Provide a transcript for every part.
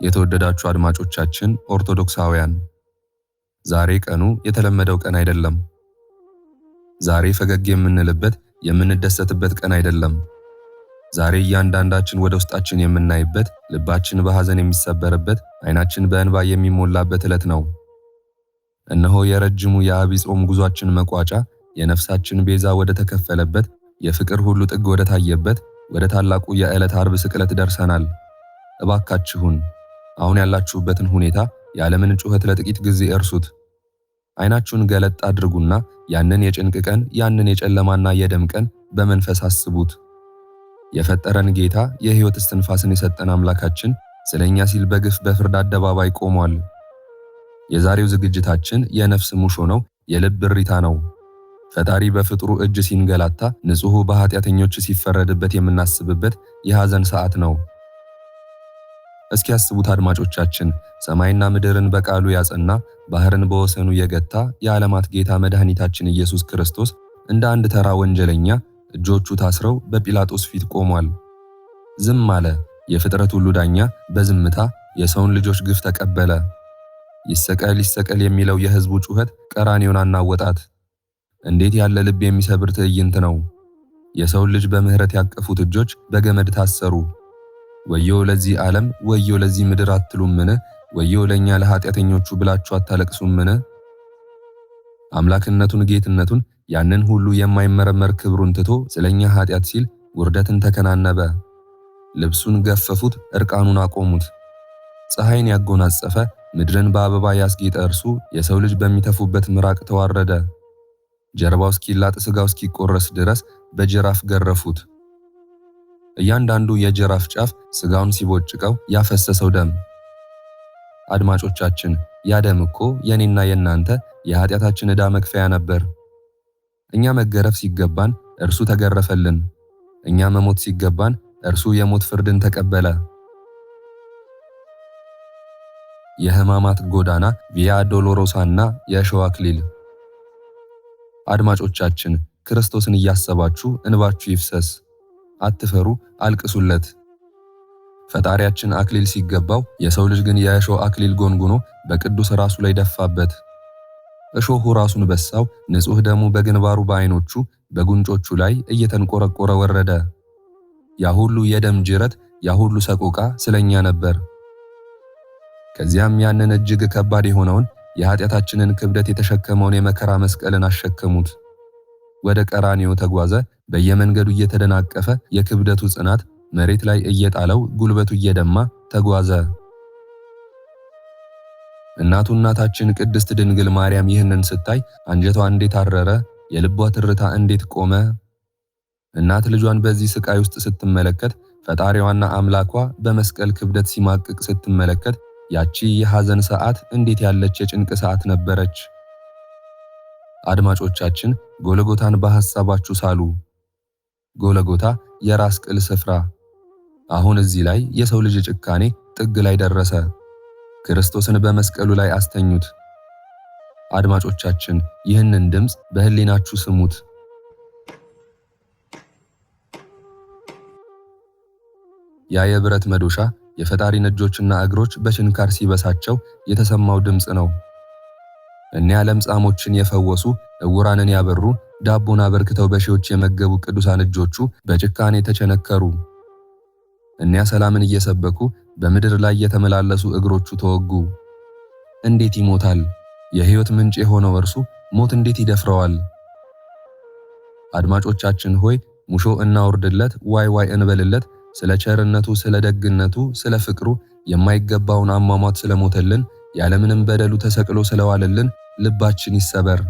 የተወደዳችሁ አድማጮቻችን ኦርቶዶክሳውያን፣ ዛሬ ቀኑ የተለመደው ቀን አይደለም። ዛሬ ፈገግ የምንልበት የምንደሰትበት ቀን አይደለም። ዛሬ እያንዳንዳችን ወደ ውስጣችን የምናይበት፣ ልባችን በሐዘን የሚሰበርበት፣ ዓይናችን በእንባ የሚሞላበት ዕለት ነው። እነሆ የረጅሙ የዐቢይ ጾም ጉዟችን መቋጫ፣ የነፍሳችን ቤዛ ወደ ተከፈለበት፣ የፍቅር ሁሉ ጥግ ወደ ታየበት ወደ ታላቁ የዕለት ዓርብ ስቅለት ደርሰናል። እባካችሁን አሁን ያላችሁበትን ሁኔታ ያለምን ጩኸት ለጥቂት ጊዜ እርሱት። ዓይናችሁን ገለጥ አድርጉና ያንን የጭንቅ ቀን፣ ያንን የጨለማና የደም ቀን በመንፈስ አስቡት። የፈጠረን ጌታ፣ የሕይወት እስትንፋስን የሰጠን አምላካችን ስለኛ ሲል በግፍ በፍርድ አደባባይ ቆሟል። የዛሬው ዝግጅታችን የነፍስ ሙሾ ነው፣ የልብ እሪታ ነው። ፈጣሪ በፍጥሩ እጅ ሲንገላታ፣ ንጹሑ በኃጢአተኞች ሲፈረድበት የምናስብበት የሐዘን ሰዓት ነው። እስኪ ያስቡት አድማጮቻችን፣ ሰማይና ምድርን በቃሉ ያጸና፣ ባህርን በወሰኑ የገታ የዓለማት ጌታ መድኃኒታችን ኢየሱስ ክርስቶስ እንደ አንድ ተራ ወንጀለኛ እጆቹ ታስረው በጲላጦስ ፊት ቆሟል። ዝም አለ። የፍጥረት ሁሉ ዳኛ በዝምታ የሰውን ልጆች ግፍ ተቀበለ። ይሰቀል ይሰቀል የሚለው የሕዝቡ ጩኸት ቀራንዮን አናወጣት። እንዴት ያለ ልብ የሚሰብር ትዕይንት ነው! የሰውን ልጅ በምህረት ያቀፉት እጆች በገመድ ታሰሩ። ወዮ ለዚህ ዓለም፣ ወዮ ለዚህ ምድር አትሉምን? ወዮ ለኛ ለኃጢአተኞቹ ብላችሁ አታለቅሱምን? አምላክነቱን፣ ጌትነቱን፣ ያንን ሁሉ የማይመረመር ክብሩን ትቶ ስለኛ ኃጢአት ሲል ውርደትን ተከናነበ። ልብሱን ገፈፉት፣ እርቃኑን አቆሙት። ፀሐይን ያጎናጸፈ፣ ምድርን በአበባ ያስጌጠ እርሱ የሰው ልጅ በሚተፉበት ምራቅ ተዋረደ። ጀርባው እስኪላጥ ሥጋው እስኪቆረስ ድረስ በጅራፍ ገረፉት። እያንዳንዱ የጅራፍ ጫፍ ሥጋውን ሲቦጭቀው ያፈሰሰው ደም። አድማጮቻችን፣ ያ ደም እኮ የኔና የናንተ የኃጢአታችን ዕዳ መክፈያ ነበር። እኛ መገረፍ ሲገባን እርሱ ተገረፈልን። እኛ መሞት ሲገባን እርሱ የሞት ፍርድን ተቀበለ። የሕማማት ጎዳና፣ ቪያ ዶሎሮሳና የእሾህ አክሊል። አድማጮቻችን፣ ክርስቶስን እያሰባችሁ እንባችሁ ይፍሰስ። አትፈሩ፣ አልቅሱለት። ፈጣሪያችን አክሊል ሲገባው የሰው ልጅ ግን የእሾህ አክሊል ጎንጉኖ በቅዱስ ራሱ ላይ ደፋበት። እሾሁ ራሱን በሳው፣ ንጹሕ ደሙ በግንባሩ በዓይኖቹ በጉንጮቹ ላይ እየተንቆረቆረ ወረደ። ያ ሁሉ የደም ጅረት፣ ያ ሁሉ ሰቆቃ ስለኛ ነበር። ከዚያም ያንን እጅግ ከባድ የሆነውን የኃጢአታችንን ክብደት የተሸከመውን የመከራ መስቀልን አሸከሙት። ወደ ቀራንዮ ተጓዘ። በየመንገዱ እየተደናቀፈ የክብደቱ ጽናት መሬት ላይ እየጣለው ጉልበቱ እየደማ ተጓዘ። እናታችን ቅድስት ድንግል ማርያም ይህንን ስታይ አንጀቷ እንዴት አረረ! የልቧ ትርታ እንዴት ቆመ! እናት ልጇን በዚህ ስቃይ ውስጥ ስትመለከት፣ ፈጣሪዋና አምላኳ በመስቀል ክብደት ሲማቅቅ ስትመለከት፣ ያቺ የሐዘን ሰዓት እንዴት ያለች የጭንቅ ሰዓት ነበረች! አድማጮቻችን፣ ጎልጎታን በሐሳባችሁ ሳሉ። ጎልጎታ የራስ ቅል ስፍራ። አሁን እዚህ ላይ የሰው ልጅ ጭካኔ ጥግ ላይ ደረሰ። ክርስቶስን በመስቀሉ ላይ አስተኙት። አድማጮቻችን፣ ይህንን ድምፅ በሕሊናችሁ ስሙት። ያ የብረት መዶሻ የፈጣሪን እጆችና እግሮች በችንካር ሲበሳቸው የተሰማው ድምፅ ነው። እኒያ ለምጻሞችን የፈወሱ፣ ዕውራንን ያበሩ፣ ዳቦን አበርክተው በሺዎች የመገቡ ቅዱሳን እጆቹ በጭካኔ ተቸነከሩ። እኒያ ሰላምን እየሰበኩ በምድር ላይ የተመላለሱ እግሮቹ ተወጉ። እንዴት ይሞታል? የሕይወት ምንጭ የሆነው እርሱ ሞት እንዴት ይደፍረዋል? አድማጮቻችን ሆይ፣ ሙሾ እናውርድለት፣ ዋይ ዋይ እንበልለት። ስለ ቸርነቱ፣ ስለ ደግነቱ፣ ስለ ፍቅሩ፣ የማይገባውን አሟሟት ስለሞተልን፣ ያለምንም በደሉ ተሰቅሎ ስለዋለልን ልባችን ይሰበር።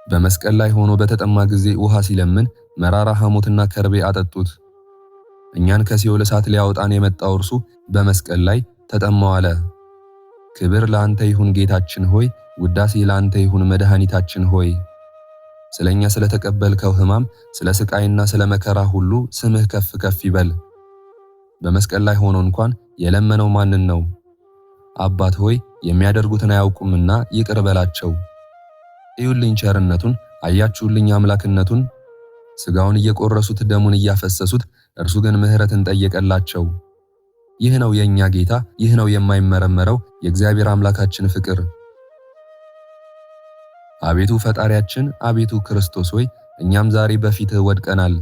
በመስቀል ላይ ሆኖ በተጠማ ጊዜ ውሃ ሲለምን መራራ ሐሞትና ከርቤ አጠጡት። እኛን ከሲኦል እሳት ሊያወጣን የመጣው እርሱ በመስቀል ላይ ተጠማው አለ። ክብር ለአንተ ይሁን ጌታችን ሆይ፣ ውዳሴ ለአንተ ይሁን መድኃኒታችን ሆይ። ስለኛ ስለተቀበልከው ሕማም፣ ስለ ስቃይና ስለ መከራ ሁሉ ስምህ ከፍ ከፍ ይበል። በመስቀል ላይ ሆኖ እንኳን የለመነው ማንን ነው? አባት ሆይ የሚያደርጉትን አያውቁምና ይቅር በላቸው። እዩልኝ ቸርነቱን፣ አያችሁልኝ አምላክነቱን። ሥጋውን እየቆረሱት ደሙን እያፈሰሱት፣ እርሱ ግን ምሕረትን ጠየቀላቸው። ይህ ነው የኛ ጌታ፣ ይህ ነው የማይመረመረው የእግዚአብሔር አምላካችን ፍቅር። አቤቱ ፈጣሪያችን፣ አቤቱ ክርስቶስ ሆይ እኛም ዛሬ በፊትህ ወድቀናል።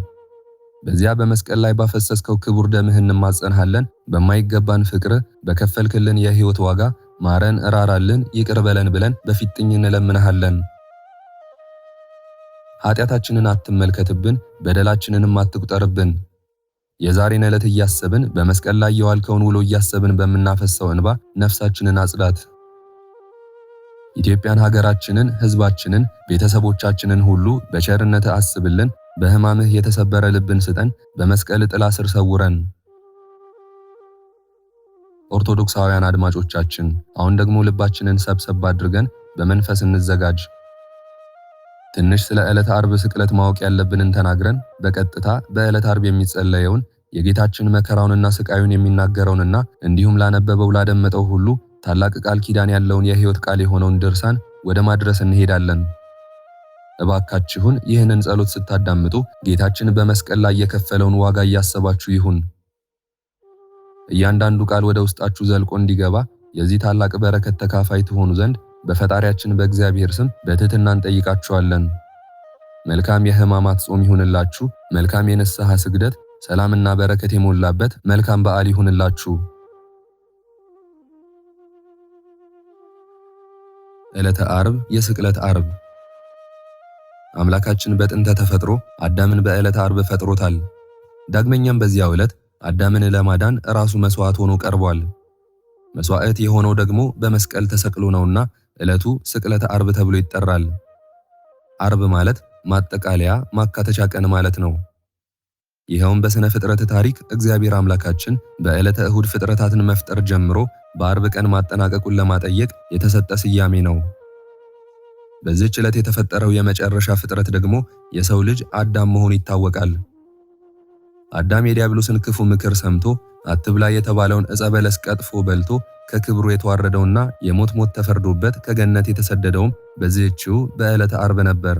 በዚያ በመስቀል ላይ ባፈሰስከው ክቡር ደምህ እንማጸንሃለን። በማይገባን ፍቅር በከፈልክልን የሕይወት ዋጋ ማረን፣ እራራልን፣ ይቅር በለን ብለን በፊትኝ እንለምንሃለን። ኃጢአታችንን አትመልከትብን፣ በደላችንንም አትቁጠርብን። የዛሬን ዕለት እያሰብን በመስቀል ላይ የዋልከውን ውሎ እያሰብን በምናፈሰው እንባ ነፍሳችንን አጽዳት። ኢትዮጵያን፣ ሀገራችንን፣ ሕዝባችንን፣ ቤተሰቦቻችንን ሁሉ በቸርነት አስብልን። በሕማምህ የተሰበረ ልብን ስጠን፣ በመስቀል ጥላ ስር ሰውረን። ኦርቶዶክሳውያን አድማጮቻችን አሁን ደግሞ ልባችንን ሰብሰብ አድርገን በመንፈስ እንዘጋጅ። ትንሽ ስለ ዕለተ ዓርብ ስቅለት ማወቅ ያለብንን ተናግረን በቀጥታ በዕለተ ዓርብ የሚጸለየውን የጌታችን መከራውንና ስቃዩን የሚናገረውንና እንዲሁም ላነበበው ላደመጠው ሁሉ ታላቅ ቃል ኪዳን ያለውን የሕይወት ቃል የሆነውን ድርሳን ወደ ማድረስ እንሄዳለን። እባካችሁን ይህንን ጸሎት ስታዳምጡ ጌታችን በመስቀል ላይ የከፈለውን ዋጋ እያሰባችሁ ይሁን። እያንዳንዱ ቃል ወደ ውስጣችሁ ዘልቆ እንዲገባ የዚህ ታላቅ በረከት ተካፋይ ትሆኑ ዘንድ በፈጣሪያችን በእግዚአብሔር ስም በትህትና እንጠይቃችኋለን። መልካም የሕማማት ጾም ይሁንላችሁ። መልካም የንስሐ ስግደት፣ ሰላምና በረከት የሞላበት መልካም በዓል ይሁንላችሁ። ዕለተ ዓርብ፣ የስቅለት ዓርብ። አምላካችን በጥንተ ተፈጥሮ አዳምን በዕለተ ዓርብ ፈጥሮታል። ዳግመኛም በዚያው ዕለት አዳምን ለማዳን ራሱ መስዋዕት ሆኖ ቀርቧል። መስዋዕት የሆነው ደግሞ በመስቀል ተሰቅሎ ነውና ዕለቱ ስቅለተ ዓርብ ተብሎ ይጠራል። ዓርብ ማለት ማጠቃለያ፣ ማካተቻ ቀን ማለት ነው። ይኸውም በሥነ ፍጥረት ታሪክ እግዚአብሔር አምላካችን በዕለተ እሁድ ፍጥረታትን መፍጠር ጀምሮ በዓርብ ቀን ማጠናቀቁን ለማጠየቅ የተሰጠ ስያሜ ነው። በዚህች ዕለት የተፈጠረው የመጨረሻ ፍጥረት ደግሞ የሰው ልጅ አዳም መሆኑ ይታወቃል። አዳም የዲያብሎስን ክፉ ምክር ሰምቶ አትብላ የተባለውን ዕፀ በለስ ቀጥፎ በልቶ ከክብሩ የተዋረደውና የሞት ሞት ተፈርዶበት ከገነት የተሰደደውም በዚህችው በዕለተ ዓርብ ነበር።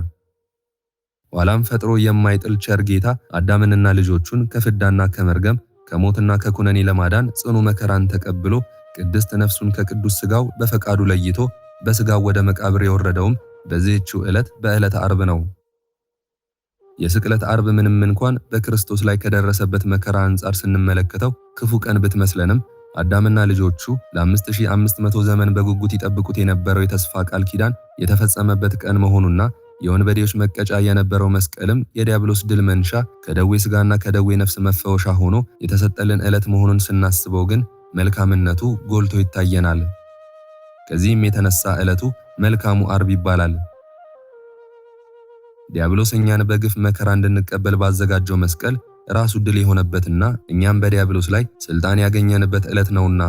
ኋላም ፈጥሮ የማይጥል ቸር ጌታ አዳምንና ልጆቹን ከፍዳና ከመርገም ከሞትና ከኩነኔ ለማዳን ጽኑ መከራን ተቀብሎ ቅድስት ነፍሱን ከቅዱስ ሥጋው በፈቃዱ ለይቶ በሥጋው ወደ መቃብር የወረደውም በዚህችው ዕለት በዕለተ ዓርብ ነው። የስቅለት ዓርብ ምንም እንኳን በክርስቶስ ላይ ከደረሰበት መከራ አንጻር ስንመለከተው ክፉ ቀን ብትመስለንም አዳምና ልጆቹ ለ5500 ዘመን በጉጉት ይጠብቁት የነበረው የተስፋ ቃል ኪዳን የተፈጸመበት ቀን መሆኑና የወንበዴዎች መቀጫ የነበረው መስቀልም የዲያብሎስ ድል መንሻ ከደዌ ሥጋና ከደዌ ነፍስ መፈወሻ ሆኖ የተሰጠልን ዕለት መሆኑን ስናስበው ግን መልካምነቱ ጎልቶ ይታየናል። ከዚህም የተነሳ ዕለቱ መልካሙ ዓርብ ይባላል። ዲያብሎስ እኛን በግፍ መከራ እንድንቀበል ባዘጋጀው መስቀል ራሱ ድል የሆነበትና እኛም በዲያብሎስ ላይ ስልጣን ያገኘንበት ዕለት ነውና።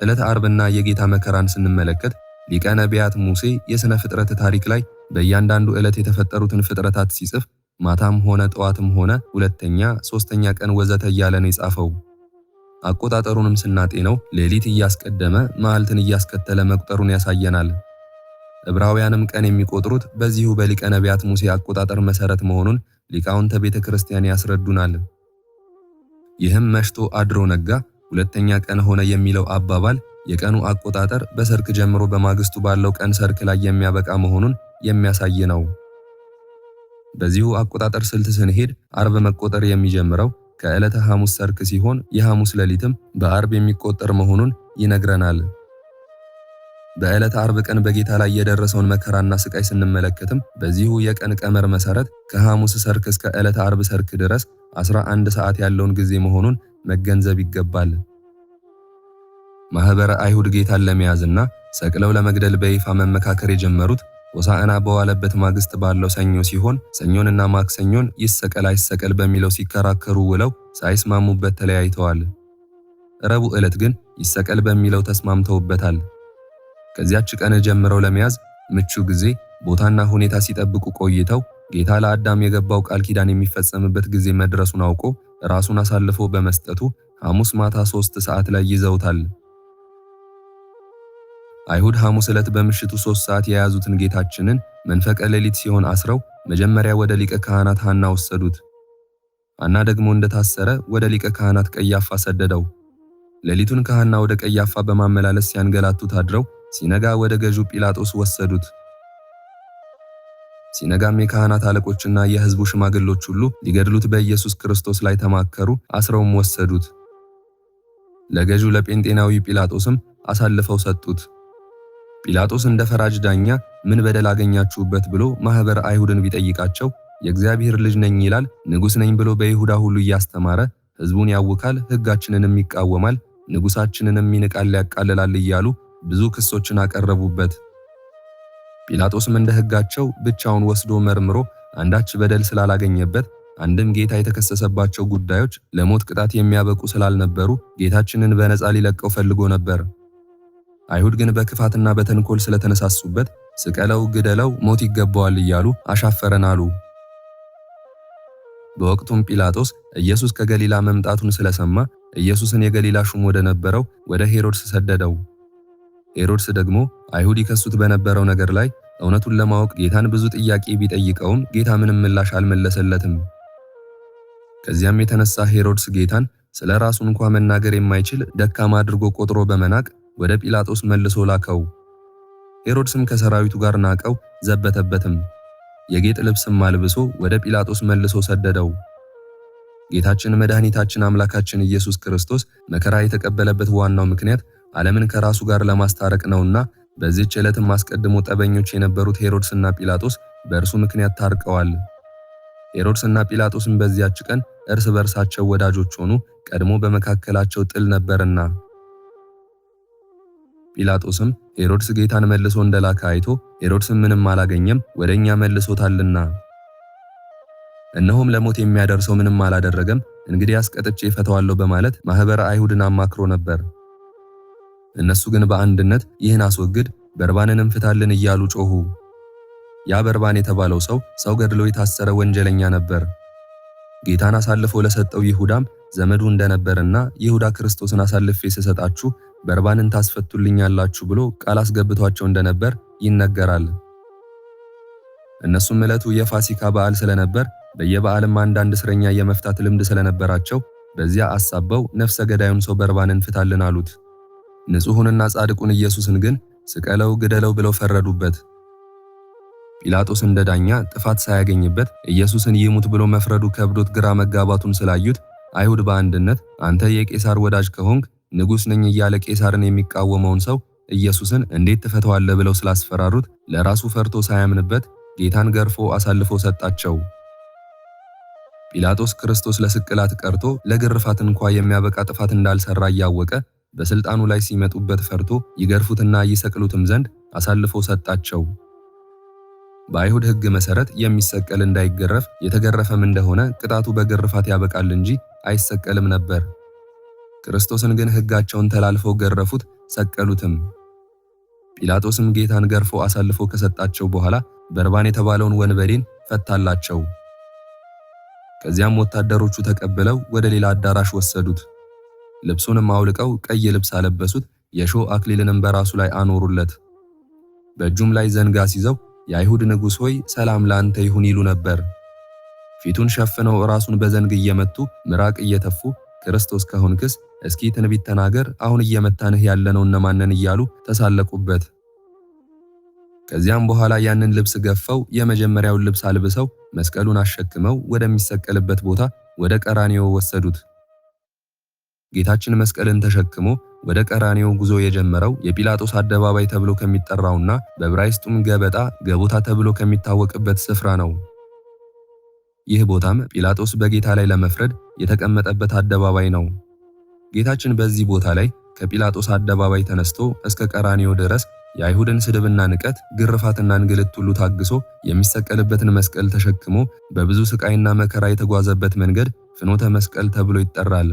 ዕለተ ዓርብና የጌታ መከራን ስንመለከት ሊቀ ነቢያት ሙሴ የሥነ ፍጥረት ታሪክ ላይ በእያንዳንዱ ዕለት የተፈጠሩትን ፍጥረታት ሲጽፍ ማታም ሆነ ጠዋትም ሆነ ሁለተኛ፣ ሶስተኛ ቀን ወዘተ እያለ ነው የጻፈው። አቆጣጠሩንም ስናጤነው ሌሊት እያስቀደመ መዓልትን እያስከተለ መቁጠሩን ያሳየናል። ዕብራውያንም ቀን የሚቆጥሩት በዚሁ በሊቀ ነቢያት ሙሴ አቆጣጠር መሰረት መሆኑን ሊቃውንተ ቤተ ክርስቲያን ያስረዱናል። ይህም መሽቶ አድሮ ነጋ፣ ሁለተኛ ቀን ሆነ የሚለው አባባል የቀኑ አቆጣጠር በሰርክ ጀምሮ በማግስቱ ባለው ቀን ሰርክ ላይ የሚያበቃ መሆኑን የሚያሳይ ነው። በዚሁ አቆጣጠር ስልት ስንሄድ ዓርብ መቆጠር የሚጀምረው ከዕለተ ሐሙስ ሰርክ ሲሆን የሐሙስ ሌሊትም በዓርብ የሚቆጠር መሆኑን ይነግረናል። በዕለተ ዓርብ ቀን በጌታ ላይ የደረሰውን መከራና ስቃይ ስንመለከትም በዚሁ የቀን ቀመር መሰረት ከሐሙስ ሰርክ እስከ ዕለተ ዓርብ ሰርክ ድረስ 11 ሰዓት ያለውን ጊዜ መሆኑን መገንዘብ ይገባል። ማህበረ አይሁድ ጌታን ለመያዝና ሰቅለው ለመግደል በይፋ መመካከር የጀመሩት ሆሳዕና በዋለበት ማግስት ባለው ሰኞ ሲሆን ሰኞንና ማክሰኞን ይሰቀል አይሰቀል በሚለው ሲከራከሩ ውለው ሳይስማሙበት ተለያይተዋል። ረቡዕ ዕለት ግን ይሰቀል በሚለው ተስማምተውበታል። ከዚያች ቀን ጀምረው ለመያዝ ምቹ ጊዜ፣ ቦታና ሁኔታ ሲጠብቁ ቆይተው ጌታ ለአዳም የገባው ቃል ኪዳን የሚፈጸምበት ጊዜ መድረሱን አውቆ ራሱን አሳልፎ በመስጠቱ ሐሙስ ማታ 3 ሰዓት ላይ ይዘውታል። አይሁድ ሐሙስ ዕለት በምሽቱ 3 ሰዓት የያዙትን ጌታችንን መንፈቀ ሌሊት ሲሆን አስረው መጀመሪያ ወደ ሊቀ ካህናት ሐና ወሰዱት። ሐና ደግሞ እንደታሰረ ወደ ሊቀ ካህናት ቀያፋ ሰደደው። ሌሊቱን ከሐና ወደ ቀያፋ በማመላለስ ሲያንገላቱት አድረው ሲነጋ ወደ ገዢው ጲላጦስ ወሰዱት። ሲነጋም የካህናት አለቆችና የሕዝቡ ሽማግሎች ሁሉ ሊገድሉት በኢየሱስ ክርስቶስ ላይ ተማከሩ፣ አስረውም ወሰዱት። ለገዢው ለጴንጤናዊ ጲላጦስም አሳልፈው ሰጡት። ጲላጦስ እንደ ፈራጅ ዳኛ ምን በደል አገኛችሁበት ብሎ ማኅበረ አይሁድን ቢጠይቃቸው የእግዚአብሔር ልጅ ነኝ ይላል፣ ንጉሥ ነኝ ብሎ በይሁዳ ሁሉ እያስተማረ ሕዝቡን ያውካል፣ ሕጋችንንም ይቃወማል፣ ንጉሣችንንም ይንቃል፣ ያቃልላል እያሉ ብዙ ክሶችን አቀረቡበት። ጲላጦስም እንደ ሕጋቸው ብቻውን ወስዶ መርምሮ አንዳች በደል ስላላገኘበት አንድም ጌታ የተከሰሰባቸው ጉዳዮች ለሞት ቅጣት የሚያበቁ ስላልነበሩ ጌታችንን በነፃ ሊለቀው ፈልጎ ነበር። አይሁድ ግን በክፋትና በተንኮል ስለተነሳሱበት ስቀለው፣ ግደለው፣ ሞት ይገባዋል እያሉ አሻፈረን አሉ። በወቅቱም ጲላጦስ ኢየሱስ ከገሊላ መምጣቱን ስለሰማ ኢየሱስን የገሊላ ሹም ወደ ነበረው ወደ ሄሮድስ ሰደደው። ሄሮድስ ደግሞ አይሁድ ይከሱት በነበረው ነገር ላይ እውነቱን ለማወቅ ጌታን ብዙ ጥያቄ ቢጠይቀውም ጌታ ምንም ምላሽ አልመለሰለትም። ከዚያም የተነሳ ሄሮድስ ጌታን ስለ ራሱ እንኳ መናገር የማይችል ደካማ አድርጎ ቆጥሮ በመናቅ ወደ ጲላጦስ መልሶ ላከው። ሄሮድስም ከሰራዊቱ ጋር ናቀው፣ ዘበተበትም። የጌጥ ልብስም አልብሶ ወደ ጲላጦስ መልሶ ሰደደው። ጌታችን መድኃኒታችን አምላካችን ኢየሱስ ክርስቶስ መከራ የተቀበለበት ዋናው ምክንያት ዓለምን ከራሱ ጋር ለማስታረቅ ነውና በዚህች ዕለትም አስቀድሞ ጠበኞች የነበሩት ሄሮድስና ጲላጦስ በእርሱ ምክንያት ታርቀዋል። ሄሮድስና ጲላጦስም በዚያች ቀን እርስ በርሳቸው ወዳጆች ሆኑ፣ ቀድሞ በመካከላቸው ጥል ነበርና። ጲላጦስም ሄሮድስ ጌታን መልሶ እንደላከ አይቶ ሄሮድስም ምንም አላገኘም፣ ወደኛ መልሶታልና እነሆም ለሞት የሚያደርሰው ምንም አላደረገም፣ እንግዲህ አስቀጥቼ እፈታዋለሁ በማለት ማኅበረ አይሁድን አማክሮ ነበር። እነሱ ግን በአንድነት ይህን አስወግድ፣ በርባንንም ፍታልን እያሉ ጮኹ። ያ በርባን የተባለው ሰው ገድሎ የታሰረ ወንጀለኛ ነበር። ጌታን አሳልፎ ለሰጠው ይሁዳም ዘመዱ እንደነበርና ይሁዳ ክርስቶስን አሳልፌ ስሰጣችሁ በርባንን ታስፈቱልኛላችሁ ብሎ ቃል አስገብቷቸው እንደነበር ይነገራል። እነሱም ዕለቱ የፋሲካ በዓል ስለነበር በየበዓልም አንዳንድ እስረኛ የመፍታት ልምድ ስለነበራቸው በዚያ አሳበው ነፍሰ ገዳዩን ሰው በርባንን ፍታልን አሉት። ንጹሑንና ጻድቁን ኢየሱስን ግን ስቀለው፣ ግደለው ብለው ፈረዱበት። ጲላጦስ እንደ ዳኛ ጥፋት ሳያገኝበት ኢየሱስን ይሙት ብሎ መፍረዱ ከብዶት ግራ መጋባቱን ስላዩት አይሁድ በአንድነት አንተ የቄሳር ወዳጅ ከሆንክ ንጉሥ ነኝ እያለ ቄሳርን የሚቃወመውን ሰው ኢየሱስን እንዴት ትፈተዋለህ ብለው ስላስፈራሩት ለራሱ ፈርቶ ሳያምንበት ጌታን ገርፎ አሳልፎ ሰጣቸው። ጲላጦስ ክርስቶስ ለስቅላት ቀርቶ ለግርፋት እንኳ የሚያበቃ ጥፋት እንዳልሰራ እያወቀ በስልጣኑ ላይ ሲመጡበት ፈርቶ ይገርፉትና ይሰቅሉትም ዘንድ አሳልፎ ሰጣቸው። በአይሁድ ሕግ መሰረት የሚሰቀል እንዳይገረፍ የተገረፈም እንደሆነ ቅጣቱ በግርፋት ያበቃል እንጂ አይሰቀልም ነበር። ክርስቶስን ግን ሕጋቸውን ተላልፈው ገረፉት፣ ሰቀሉትም። ጲላጦስም ጌታን ገርፎ አሳልፎ ከሰጣቸው በኋላ በርባን የተባለውን ወንበዴን ፈታላቸው። ከዚያም ወታደሮቹ ተቀብለው ወደ ሌላ አዳራሽ ወሰዱት። ልብሱንም አውልቀው ቀይ ልብስ አለበሱት፣ የሾህ አክሊልንም በራሱ ላይ አኖሩለት። በእጁም ላይ ዘንግ አስይዘው የአይሁድ ንጉሥ ሆይ ሰላም ላንተ ይሁን ይሉ ነበር። ፊቱን ሸፍነው ራሱን በዘንግ እየመቱ ምራቅ እየተፉ ክርስቶስ ከሆንክስ እስኪ ትንቢት ተናገር፣ አሁን እየመታንህ ያለነው እነማንን እያሉ ተሳለቁበት። ከዚያም በኋላ ያንን ልብስ ገፈው የመጀመሪያውን ልብስ አልብሰው መስቀሉን አሸክመው ወደሚሰቀልበት ቦታ ወደ ቀራንዮ ወሰዱት። ጌታችን መስቀልን ተሸክሞ ወደ ቀራንዮ ጉዞ የጀመረው የጲላጦስ አደባባይ ተብሎ ከሚጠራውና በዕብራይስጡም ገበጣ ገቦታ ተብሎ ከሚታወቅበት ስፍራ ነው። ይህ ቦታም ጲላጦስ በጌታ ላይ ለመፍረድ የተቀመጠበት አደባባይ ነው። ጌታችን በዚህ ቦታ ላይ ከጲላጦስ አደባባይ ተነስቶ እስከ ቀራንዮ ድረስ የአይሁድን ስድብና ንቀት፣ ግርፋትና እንግልት ሁሉ ታግሶ የሚሰቀልበትን መስቀል ተሸክሞ በብዙ ስቃይና መከራ የተጓዘበት መንገድ ፍኖተ መስቀል ተብሎ ይጠራል።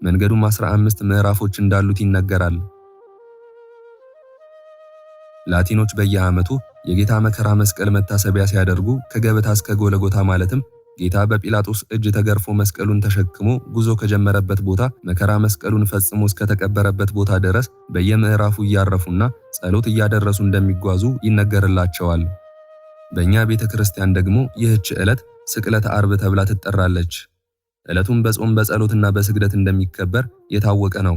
መንገዱም 15 ምዕራፎች እንዳሉት ይነገራል። ላቲኖች በየዓመቱ የጌታ መከራ መስቀል መታሰቢያ ሲያደርጉ ከገበታ እስከ ጎለጎታ ማለትም ጌታ በጲላጦስ እጅ ተገርፎ መስቀሉን ተሸክሞ ጉዞ ከጀመረበት ቦታ መከራ መስቀሉን ፈጽሞ እስከተቀበረበት ቦታ ድረስ በየምዕራፉ እያረፉና ጸሎት እያደረሱ እንደሚጓዙ ይነገርላቸዋል። በእኛ ቤተ ክርስቲያን ደግሞ ይህች ዕለት ስቅለተ ዓርብ ተብላ ትጠራለች። ዕለቱም በጾም በጸሎትና በስግደት እንደሚከበር የታወቀ ነው።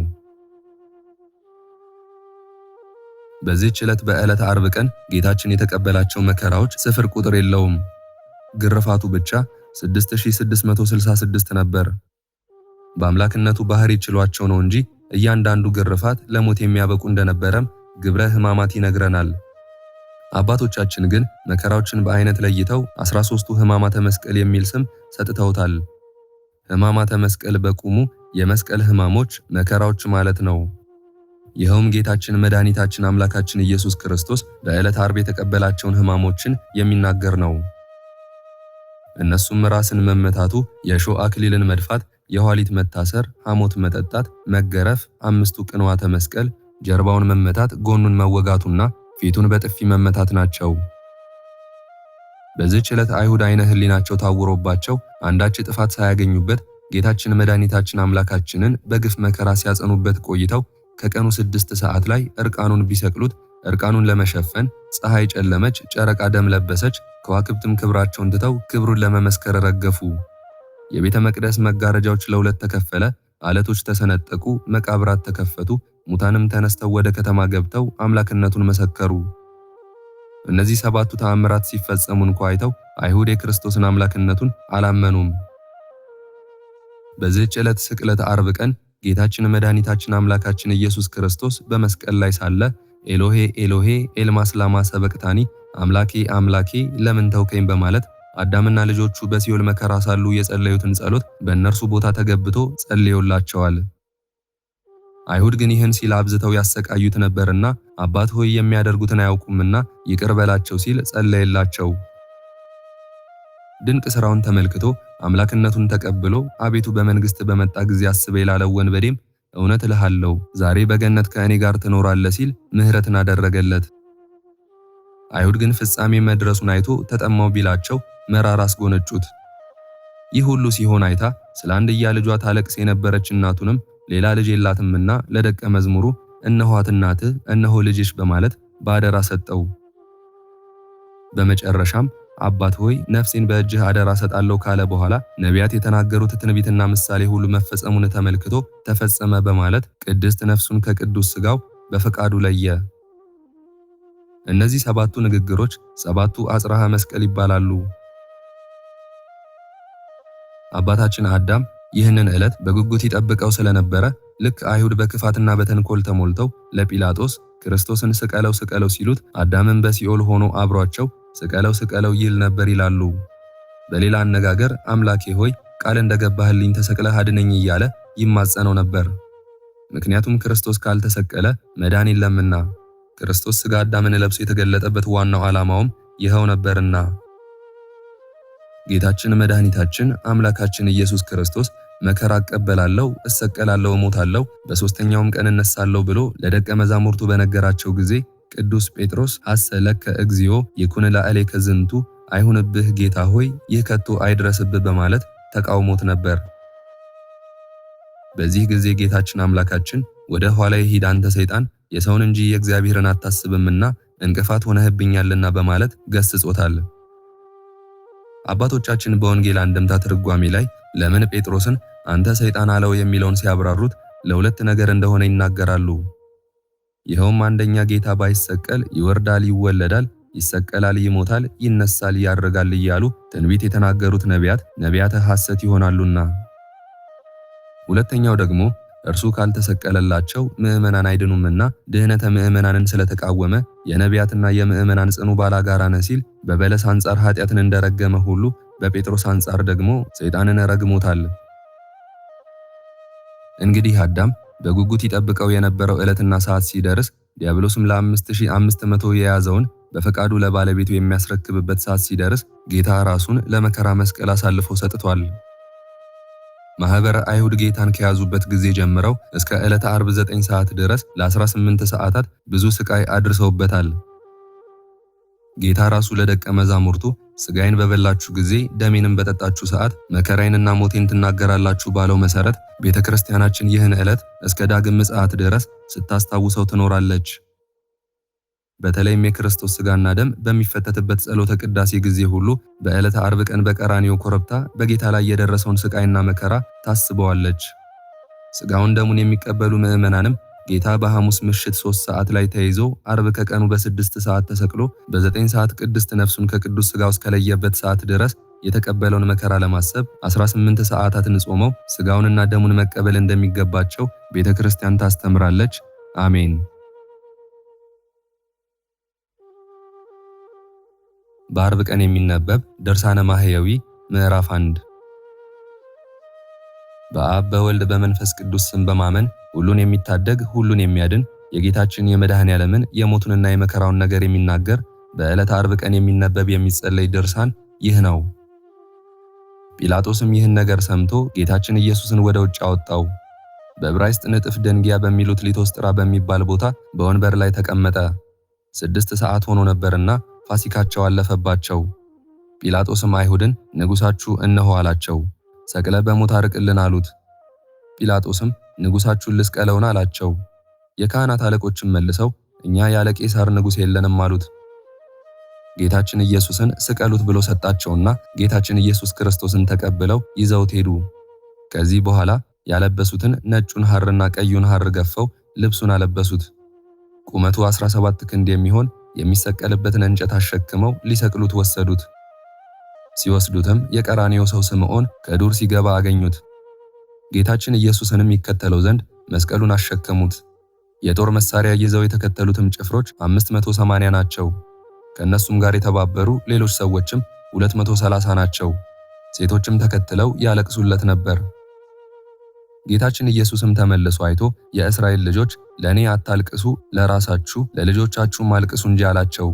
በዚህች ዕለት በዕለተ ዓርብ ቀን ጌታችን የተቀበላቸው መከራዎች ስፍር ቁጥር የለውም። ግርፋቱ ብቻ 6666 ነበር። በአምላክነቱ ባህሪ ችሏቸው ነው እንጂ እያንዳንዱ ግርፋት ለሞት የሚያበቁ እንደነበረም ግብረ ሕማማት ይነግረናል። አባቶቻችን ግን መከራዎችን በአይነት ለይተው 13ቱ ሕማማተ መስቀል የሚል ስም ሰጥተውታል። ሕማማተ መስቀል በቁሙ የመስቀል ሕማሞች መከራዎች ማለት ነው። ይኸውም ጌታችን መድኃኒታችን አምላካችን ኢየሱስ ክርስቶስ በዕለተ ዓርብ የተቀበላቸውን ሕማሞችን የሚናገር ነው። እነሱም ራስን መመታቱ፣ የእሾህ አክሊልን መድፋት፣ የኋሊት መታሰር፣ ሐሞት መጠጣት፣ መገረፍ፣ 5ቱ ቅንዋተ መስቀል፣ ጀርባውን መመታት፣ ጎኑን መወጋቱና ፊቱን በጥፊ መመታት ናቸው። በዚህች ዕለት አይሁድ አይነ ሕሊናቸው ታውሮባቸው አንዳች ጥፋት ሳያገኙበት ጌታችን መድኃኒታችን አምላካችንን በግፍ መከራ ሲያጸኑበት ቆይተው ከቀኑ 6 ሰዓት ላይ እርቃኑን ቢሰቅሉት እርቃኑን ለመሸፈን ፀሐይ ጨለመች፣ ጨረቃ ደም ለበሰች፣ ከዋክብትም ክብራቸውን ትተው ክብሩን ለመመስከር ረገፉ። የቤተ መቅደስ መጋረጃዎች ለሁለት ተከፈለ፣ አለቶች ተሰነጠቁ፣ መቃብራት ተከፈቱ፣ ሙታንም ተነስተው ወደ ከተማ ገብተው አምላክነቱን መሰከሩ። እነዚህ 7ቱ ተአምራት ሲፈጸሙ እንኳ አይተው አይሁድ የክርስቶስን አምላክነቱን አላመኑም። በዚህች ዕለት ስቅለተ ዓርብ ቀን ጌታችን መድኃኒታችን አምላካችን ኢየሱስ ክርስቶስ በመስቀል ላይ ሳለ ኤሎሄ ኤሎሄ ኤልማስ ላማ ሰበቅታኒ አምላኬ አምላኬ ለምን ተውከኝ በማለት አዳምና ልጆቹ በሲኦል መከራ ሳሉ የጸለዩትን ጸሎት በእነርሱ ቦታ ተገብቶ ጸልዮላቸዋል። አይሁድ ግን ይህን ሲል አብዝተው ያሰቃዩት ነበርና አባት ሆይ የሚያደርጉትን አያውቁምና ይቅር በላቸው ሲል ጸለየላቸው። ድንቅ ሥራውን ተመልክቶ አምላክነቱን ተቀብሎ አቤቱ በመንግሥት በመጣ ጊዜ አስበኝ ላለው ወንበዴም እውነት እልሃለሁ ዛሬ በገነት ከእኔ ጋር ትኖራለህ ሲል ምሕረትን አደረገለት። አይሁድ ግን ፍጻሜ መድረሱን አይቶ ተጠማው ቢላቸው መራራ አስጎነጩት። ይህ ሁሉ ሲሆን አይታ ስለ አንድያ ልጇ ታለቅስ የነበረች እናቱንም ሌላ ልጅ የላትምና ለደቀ መዝሙሩ እነኋት እናትህ እነሆ ልጅሽ በማለት በአደራ ሰጠው። በመጨረሻም አባት ሆይ ነፍሴን በእጅህ አደራ ሰጣለሁ ካለ በኋላ ነቢያት የተናገሩት ትንቢትና ምሳሌ ሁሉ መፈጸሙን ተመልክቶ ተፈጸመ በማለት ቅድስት ነፍሱን ከቅዱስ ሥጋው በፈቃዱ ለየ። እነዚህ 7ቱ ንግግሮች 7ቱ አጽራሐ መስቀል ይባላሉ። አባታችን አዳም ይህንን ዕለት በጉጉት ይጠብቀው ስለነበረ ልክ አይሁድ በክፋትና በተንኮል ተሞልተው ለጲላጦስ ክርስቶስን ስቀለው ስቀለው ሲሉት አዳምን በሲኦል ሆኖ አብሯቸው ስቀለው ስቀለው ይል ነበር ይላሉ። በሌላ አነጋገር አምላኬ ሆይ ቃል እንደገባህልኝ ተሰቅለህ አድነኝ እያለ ይማጸነው ነበር። ምክንያቱም ክርስቶስ ካልተሰቀለ መዳን የለምና ክርስቶስ ሥጋ አዳምን ለብሶ የተገለጠበት ዋናው ዓላማውም ይኸው ነበርና። ጌታችን መድኃኒታችን አምላካችን ኢየሱስ ክርስቶስ መከራ እቀበላለሁ፣ እሰቀላለሁ፣ እሞታለሁ፣ በሦስተኛውም ቀን እነሳለሁ ብሎ ለደቀ መዛሙርቱ በነገራቸው ጊዜ ቅዱስ ጴጥሮስ ሐሰለከ እግዚኦ ይኩን ላዕሌከ ዝንቱ አይሁንብህ ጌታ ሆይ ይህ ከቶ አይድረስብህ በማለት ተቃውሞት ነበር። በዚህ ጊዜ ጌታችን አምላካችን ወደ ኋላዬ ሂድ አንተ ሰይጣን የሰውን እንጂ የእግዚአብሔርን አታስብምና እንቅፋት ሆነህብኛልና በማለት ገስጾታል። አባቶቻችን በወንጌል አንድምታ ትርጓሜ ላይ ለምን ጴጥሮስን አንተ ሰይጣን አለው የሚለውን ሲያብራሩት ለሁለት ነገር እንደሆነ ይናገራሉ። ይኸውም አንደኛ ጌታ ባይሰቀል ይወርዳል፣ ይወለዳል፣ ይሰቀላል፣ ይሞታል፣ ይነሳል፣ ያርጋል እያሉ ትንቢት የተናገሩት ነቢያተ ሐሰት ይሆናሉና። ሁለተኛው ደግሞ እርሱ ካልተሰቀለላቸው ምዕመናን አይድኑምና ድህነተ ምዕመናንን ስለተቃወመ የነቢያትና የምዕመናን ጽኑ ባላጋራ ነው ሲል በበለስ አንጻር ኃጢአትን እንደረገመ ሁሉ በጴጥሮስ አንጻር ደግሞ ሰይጣንን ረግሞታል። እንግዲህ አዳም በጉጉት ይጠብቀው የነበረው ዕለትና ሰዓት ሲደርስ ዲያብሎስም ለ5500 የያዘውን በፈቃዱ ለባለቤቱ የሚያስረክብበት ሰዓት ሲደርስ ጌታ ራሱን ለመከራ መስቀል አሳልፎ ሰጥቷል። ማህበረ አይሁድ ጌታን ከያዙበት ጊዜ ጀምረው እስከ ዕለተ ዓርብ 9 ሰዓት ድረስ ለ18 ሰዓታት ብዙ ስቃይ አድርሰውበታል። ጌታ ራሱ ለደቀ መዛሙርቱ ስጋዬን በበላችሁ ጊዜ ደሜንም በጠጣችሁ ሰዓት መከራዬንና ሞቴን ትናገራላችሁ ባለው መሰረት ቤተክርስቲያናችን ይህን ዕለት እስከ ዳግም ምጽአት ድረስ ስታስታውሰው ትኖራለች። በተለይም የክርስቶስ ሥጋና ደም በሚፈተትበት ጸሎተ ቅዳሴ ጊዜ ሁሉ በዕለተ ዓርብ ቀን በቀራንዮ ኮረብታ በጌታ ላይ የደረሰውን ስቃይና መከራ ታስበዋለች። ሥጋውን ደሙን የሚቀበሉ ምዕመናንም ጌታ በሐሙስ ምሽት 3 ሰዓት ላይ ተይዞ ዓርብ ከቀኑ በ6 ሰዓት ተሰቅሎ በ9 ሰዓት ቅድስት ነፍሱን ከቅዱስ ሥጋው እስከለየበት ሰዓት ድረስ የተቀበለውን መከራ ለማሰብ 18 ሰዓታትን ጾመው ሥጋውንና ደሙን መቀበል እንደሚገባቸው ቤተ ክርስቲያን ታስተምራለች። አሜን። በዓርብ ቀን የሚነበብ ድርሳነ ማህየዊ ምዕራፍ 1። በአብ በወልድ በመንፈስ ቅዱስ ስም በማመን ሁሉን የሚታደግ ሁሉን የሚያድን የጌታችን የመድኃኔ ዓለምን የሞቱንና የመከራውን ነገር የሚናገር በዕለተ ዓርብ ቀን የሚነበብ የሚጸለይ ድርሳን ይህ ነው። ጲላጦስም ይህን ነገር ሰምቶ ጌታችን ኢየሱስን ወደ ውጭ አወጣው። በዕብራይስጥ ንጥፍ ደንጊያ በሚሉት ሊቶስጥራ በሚባል ቦታ በወንበር ላይ ተቀመጠ። 6 ሰዓት ሆኖ ነበርና ፋሲካቸው አለፈባቸው። ጲላጦስም አይሁድን ንጉሳችሁ እነሆ አላቸው። ሰቅለ በሞት አርቅልን አሉት። ጲላጦስም ንጉሳችሁን ልስቀለውን አላቸው። የካህናት አለቆችም መልሰው እኛ ያለ ቄሳር ንጉሥ የለንም አሉት። ጌታችን ኢየሱስን ስቀሉት ብሎ ሰጣቸውና ጌታችን ኢየሱስ ክርስቶስን ተቀብለው ይዘውት ሄዱ። ከዚህ በኋላ ያለበሱትን ነጩን ሐርና ቀዩን ሐር ገፈው ልብሱን አለበሱት። ቁመቱ 17 ክንድ የሚሆን የሚሰቀልበትን እንጨት አሸክመው ሊሰቅሉት ወሰዱት። ሲወስዱትም የቀራንዮ ሰው ስምዖን ከዱር ሲገባ አገኙት። ጌታችን ኢየሱስንም ይከተለው ዘንድ መስቀሉን አሸከሙት። የጦር መሳሪያ ይዘው የተከተሉትም ጭፍሮች 580 ናቸው። ከእነሱም ጋር የተባበሩ ሌሎች ሰዎችም 230 ናቸው። ሴቶችም ተከትለው ያለቅሱለት ነበር። ጌታችን ኢየሱስም ተመልሶ አይቶ የእስራኤል ልጆች ለእኔ አታልቅሱ፣ ለራሳችሁ ለልጆቻችሁም አልቅሱ እንጂ አላቸው።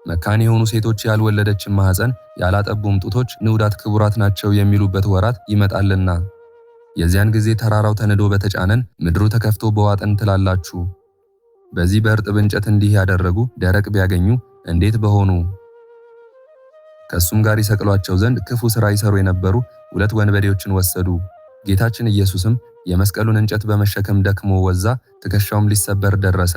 መካን የሆኑ ሴቶች ያልወለደችን ማኅፀን ያላጠቡም ጡቶች ንዑዳት ክቡራት ናቸው የሚሉበት ወራት ይመጣልና የዚያን ጊዜ ተራራው ተንዶ በተጫነን ምድሩ ተከፍቶ በዋጠን ትላላችሁ። በዚህ በእርጥብ እንጨት እንዲህ ያደረጉ ደረቅ ቢያገኙ እንዴት በሆኑ። ከሱም ጋር ይሰቅሏቸው ዘንድ ክፉ ሥራ ይሰሩ የነበሩ 2 ወንበዴዎችን ወሰዱ። ጌታችን ኢየሱስም የመስቀሉን እንጨት በመሸከም ደክሞ ወዛ፣ ትከሻውም ሊሰበር ደረሰ።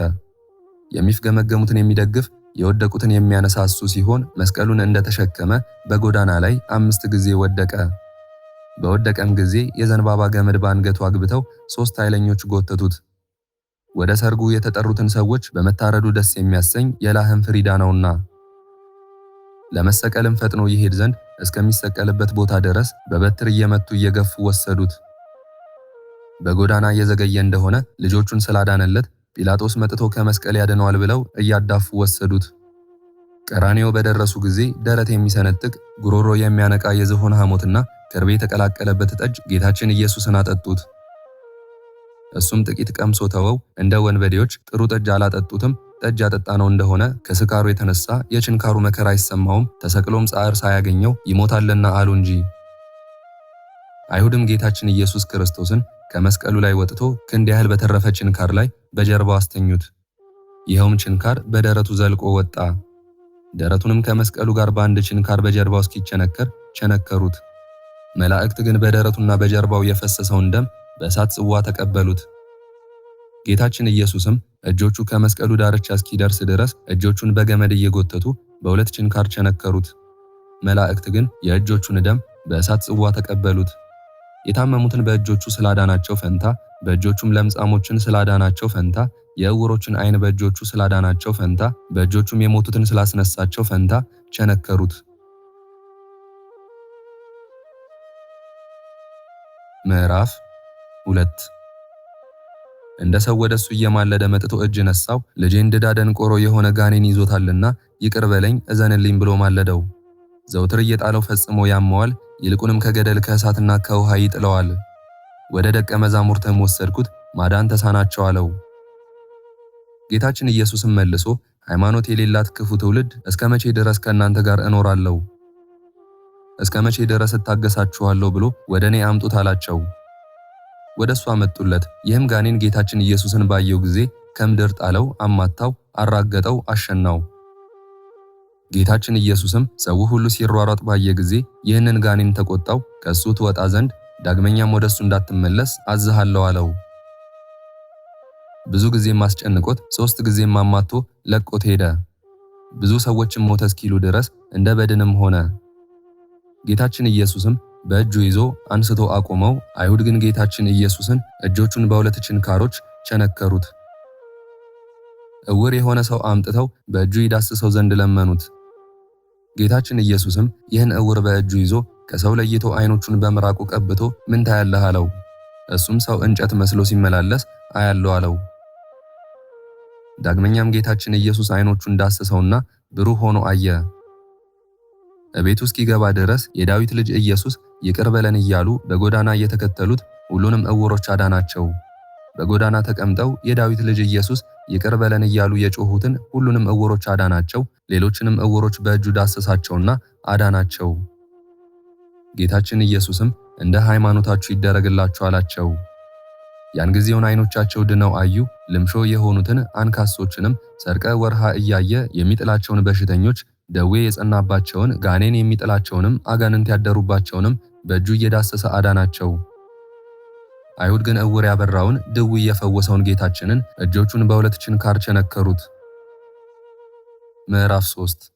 የሚፍገመገሙትን የሚደግፍ የወደቁትን የሚያነሳ እሱ ሲሆን መስቀሉን እንደተሸከመ በጎዳና ላይ 5 ጊዜ ወደቀ። በወደቀም ጊዜ የዘንባባ ገመድ በአንገቱ አግብተው 3 ኃይለኞች ጎተቱት። ወደ ሰርጉ የተጠሩትን ሰዎች በመታረዱ ደስ የሚያሰኝ የላህም ፍሪዳ ነውና። ለመሰቀልም ፈጥኖ ይሄድ ዘንድ እስከሚሰቀልበት ቦታ ድረስ በበትር እየመቱ እየገፉ ወሰዱት። በጎዳና እየዘገየ እንደሆነ ልጆቹን ስላዳነለት ጲላጦስ መጥቶ ከመስቀል ያድነዋል ብለው እያዳፉ ወሰዱት። ቀራንዮ በደረሱ ጊዜ ደረት የሚሰነጥቅ ጉሮሮ የሚያነቃ የዝሆን ሐሞትና ከርቤ የተቀላቀለበት ጠጅ ጌታችን ኢየሱስን አጠጡት። እሱም ጥቂት ቀምሶ ተወው። እንደ ወንበዴዎች ጥሩ ጠጅ አላጠጡትም። ጠጅ ያጠጣነው እንደሆነ ከስካሩ የተነሳ የችንካሩ መከራ አይሰማውም፣ ተሰቅሎም ጻዕር ሳያገኘው ይሞታልና አሉ እንጂ። አይሁድም ጌታችን ኢየሱስ ክርስቶስን ከመስቀሉ ላይ ወጥቶ ክንድ ያህል በተረፈ ችንካር ላይ በጀርባው አስተኙት። ይኸውም ችንካር በደረቱ ዘልቆ ወጣ። ደረቱንም ከመስቀሉ ጋር በአንድ ችንካር በጀርባው እስኪቸነከር ቸነከሩት። መላእክት ግን በደረቱና በጀርባው የፈሰሰውን ደም በእሳት ጽዋ ተቀበሉት። ጌታችን ኢየሱስም እጆቹ ከመስቀሉ ዳርቻ እስኪደርስ ድረስ እጆቹን በገመድ እየጎተቱ በ2 ችንካር ቸነከሩት። መላእክት ግን የእጆቹን ደም በእሳት ጽዋ ተቀበሉት። የታመሙትን በእጆቹ ስላዳናቸው ፈንታ፣ በእጆቹም ለምጻሞችን ስላዳናቸው ፈንታ፣ የዕውሮችን ዓይን በእጆቹ ስላዳናቸው ፈንታ፣ በእጆቹም የሞቱትን ስላስነሳቸው ፈንታ ቸነከሩት። ምዕራፍ 2። እንደ ሰው ወደሱ እየማለደ መጥቶ እጅ ነሳው። ልጄን ድዳ ደንቆሮ የሆነ ጋኔን ይዞታልና ይቅር በለኝ እዘንልኝ ብሎ ማለደው። ዘውትር እየጣለው ፈጽሞ ያመዋል፣ ይልቁንም ከገደል ከእሳትና ከውሃ ይጥለዋል። ወደ ደቀ መዛሙርትም ወሰድኩት፣ ማዳን ተሳናቸው አለው። ጌታችን ኢየሱስም መልሶ ሃይማኖት የሌላት ክፉ ትውልድ እስከ መቼ ድረስ ከእናንተ ጋር እኖራለሁ? እስከ መቼ ድረስ እታገሳችኋለሁ ብሎ ወደ እኔ አምጡት አላቸው። ወደ እሱ አመጡለት። ይህም ጋኔን ጌታችን ኢየሱስን ባየው ጊዜ ከምድር ጣለው፣ አማታው፣ አራገጠው፣ አሸናው። ጌታችን ኢየሱስም ሰው ሁሉ ሲሯሯጥ ባየ ጊዜ ይህንን ጋኔን ተቆጣው፣ ከሱ ትወጣ ዘንድ ዳግመኛም ወደሱ እንዳትመለስ አዝሃለሁ አለው። ብዙ ጊዜም አስጨንቆት 3 ጊዜም አማቶ ለቆት ሄደ። ብዙ ሰዎችም ሞተ እስኪሉ ድረስ እንደ በድንም ሆነ። ጌታችን ኢየሱስም በእጁ ይዞ አንስቶ አቆመው። አይሁድ ግን ጌታችን ኢየሱስን እጆቹን በሁለት ችንካሮች ቸነከሩት። እውር የሆነ ሰው አምጥተው በእጁ ይዳስሰው ዘንድ ለመኑት። ጌታችን ኢየሱስም ይህን እውር በእጁ ይዞ ከሰው ለይቶ አይኖቹን በምራቁ ቀብቶ ምን ታያለህ አለው። እሱም ሰው እንጨት መስሎ ሲመላለስ አያለው አለው። ዳግመኛም ጌታችን ኢየሱስ አይኖቹን ዳሰሰውና ብሩህ ሆኖ አየ። እቤቱ እስኪገባ ድረስ የዳዊት ልጅ ኢየሱስ ይቅር በለን እያሉ በጎዳና እየተከተሉት ሁሉንም እውሮች አዳናቸው። በጎዳና ተቀምጠው የዳዊት ልጅ ኢየሱስ ይቅር በለን እያሉ የጮሁትን ሁሉንም እውሮች አዳናቸው። ሌሎችንም እውሮች በእጁ ዳሰሳቸውና አዳናቸው። ጌታችን ኢየሱስም እንደ ሃይማኖታችሁ ይደረግላችሁ አላቸው። ያን ጊዜውን አይኖቻቸው ድነው አዩ። ልምሾ የሆኑትን አንካሶችንም ሰርቀ ወርሃ እያየ የሚጥላቸውን በሽተኞች ደዌ የጸናባቸውን ጋኔን የሚጥላቸውንም አጋንንት ያደሩባቸውንም በእጁ እየዳሰሰ አዳናቸው። አይሁድ ግን እውር ያበራውን ድውይ የፈወሰውን ጌታችንን እጆቹን በሁለት ችንካር ቸነከሩት። ምዕራፍ 3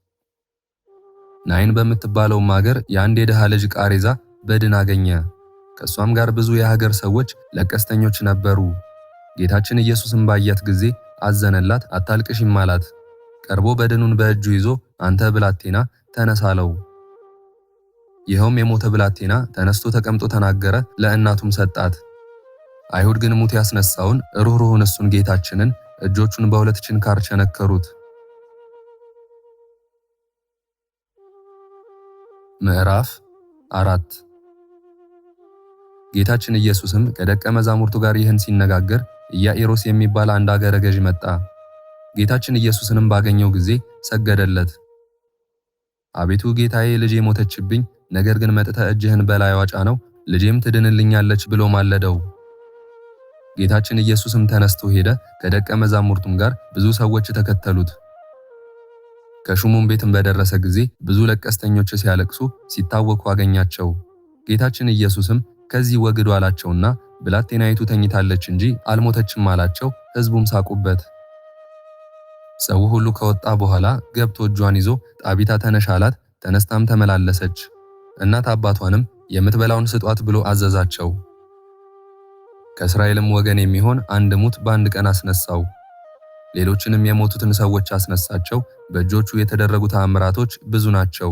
ናይን በምትባለውም ሀገር የአንድ የድሃ ልጅ ቃሬዛ በድን አገኘ። ከሷም ጋር ብዙ የሀገር ሰዎች ለቀስተኞች ነበሩ። ጌታችን ኢየሱስም ባያት ጊዜ አዘነላት፣ አታልቅሽም አላት። ቀርቦ በድኑን በእጁ ይዞ አንተ ብላቴና ተነስ አለው። ይኸውም የሞተ ብላቴና ተነስቶ ተቀምጦ ተናገረ፣ ለእናቱም ሰጣት። አይሁድ ግን ሙት ያስነሳውን ሩህሩህን እሱን ጌታችንን እጆቹን በሁለት ችንካር ቸነከሩት። ምዕራፍ 4 ጌታችን ኢየሱስም ከደቀ መዛሙርቱ ጋር ይህን ሲነጋገር ኢያኢሮስ የሚባል አንድ አገረ ገዥ መጣ። ጌታችን ኢየሱስንም ባገኘው ጊዜ ሰገደለት። አቤቱ ጌታዬ፣ ልጄ ሞተችብኝ፣ ነገር ግን መጥተህ እጅህን በላይዋ ጫነው፣ ልጄም ትድንልኛለች ብሎ ማለደው። ጌታችን ኢየሱስም ተነስቶ ሄደ፣ ከደቀ መዛሙርቱም ጋር ብዙ ሰዎች ተከተሉት። ከሹሙም ቤትም በደረሰ ጊዜ ብዙ ለቀስተኞች ሲያለቅሱ ሲታወኩ አገኛቸው። ጌታችን ኢየሱስም ከዚህ ወግዱ አላቸውና ብላቴናይቱ ተኝታለች እንጂ አልሞተችም አላቸው። ሕዝቡም ሳቁበት። ሰው ሁሉ ከወጣ በኋላ ገብቶ እጇን ይዞ ጣቢታ ተነሽ አላት። ተነስታም ተመላለሰች። እናት አባቷንም የምትበላውን ስጧት ብሎ አዘዛቸው። ከእስራኤልም ወገን የሚሆን አንድ ሙት በአንድ ቀን አስነሳው። ሌሎችንም የሞቱትን ሰዎች አስነሳቸው። በእጆቹ የተደረጉ ተአምራቶች ብዙ ናቸው።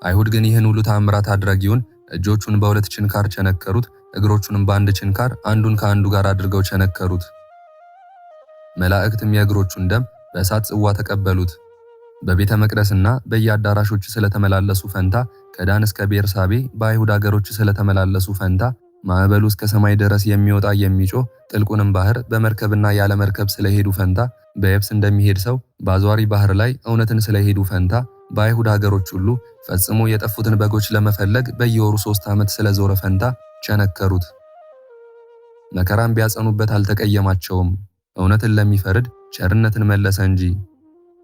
አይሁድ ግን ይህን ሁሉ ተአምራት አድራጊውን እጆቹን በሁለት ችንካር ቸነከሩት፣ እግሮቹንም በአንድ ችንካር አንዱን ከአንዱ ጋር አድርገው ቸነከሩት። መላእክትም የእግሮቹን ደም በእሳት ጽዋ ተቀበሉት። በቤተ መቅደስና በየአዳራሾቹ ስለተመላለሱ ፈንታ ከዳን እስከ ቤርሳቤ በአይሁድ አገሮች ስለተመላለሱ ፈንታ ማዕበሉ እስከ ሰማይ ድረስ የሚወጣ የሚጮህ ጥልቁንም ባህር በመርከብና ያለ መርከብ ስለሄዱ ፈንታ በየብስ እንደሚሄድ ሰው በአዟሪ ባህር ላይ እውነትን ስለሄዱ ፈንታ በአይሁድ ሀገሮች ሁሉ ፈጽሞ የጠፉትን በጎች ለመፈለግ በየወሩ 3 ዓመት ስለዞረ ፈንታ ቸነከሩት። መከራም ቢያጸኑበት አልተቀየማቸውም። እውነትን ለሚፈርድ ቸርነትን መለሰ እንጂ።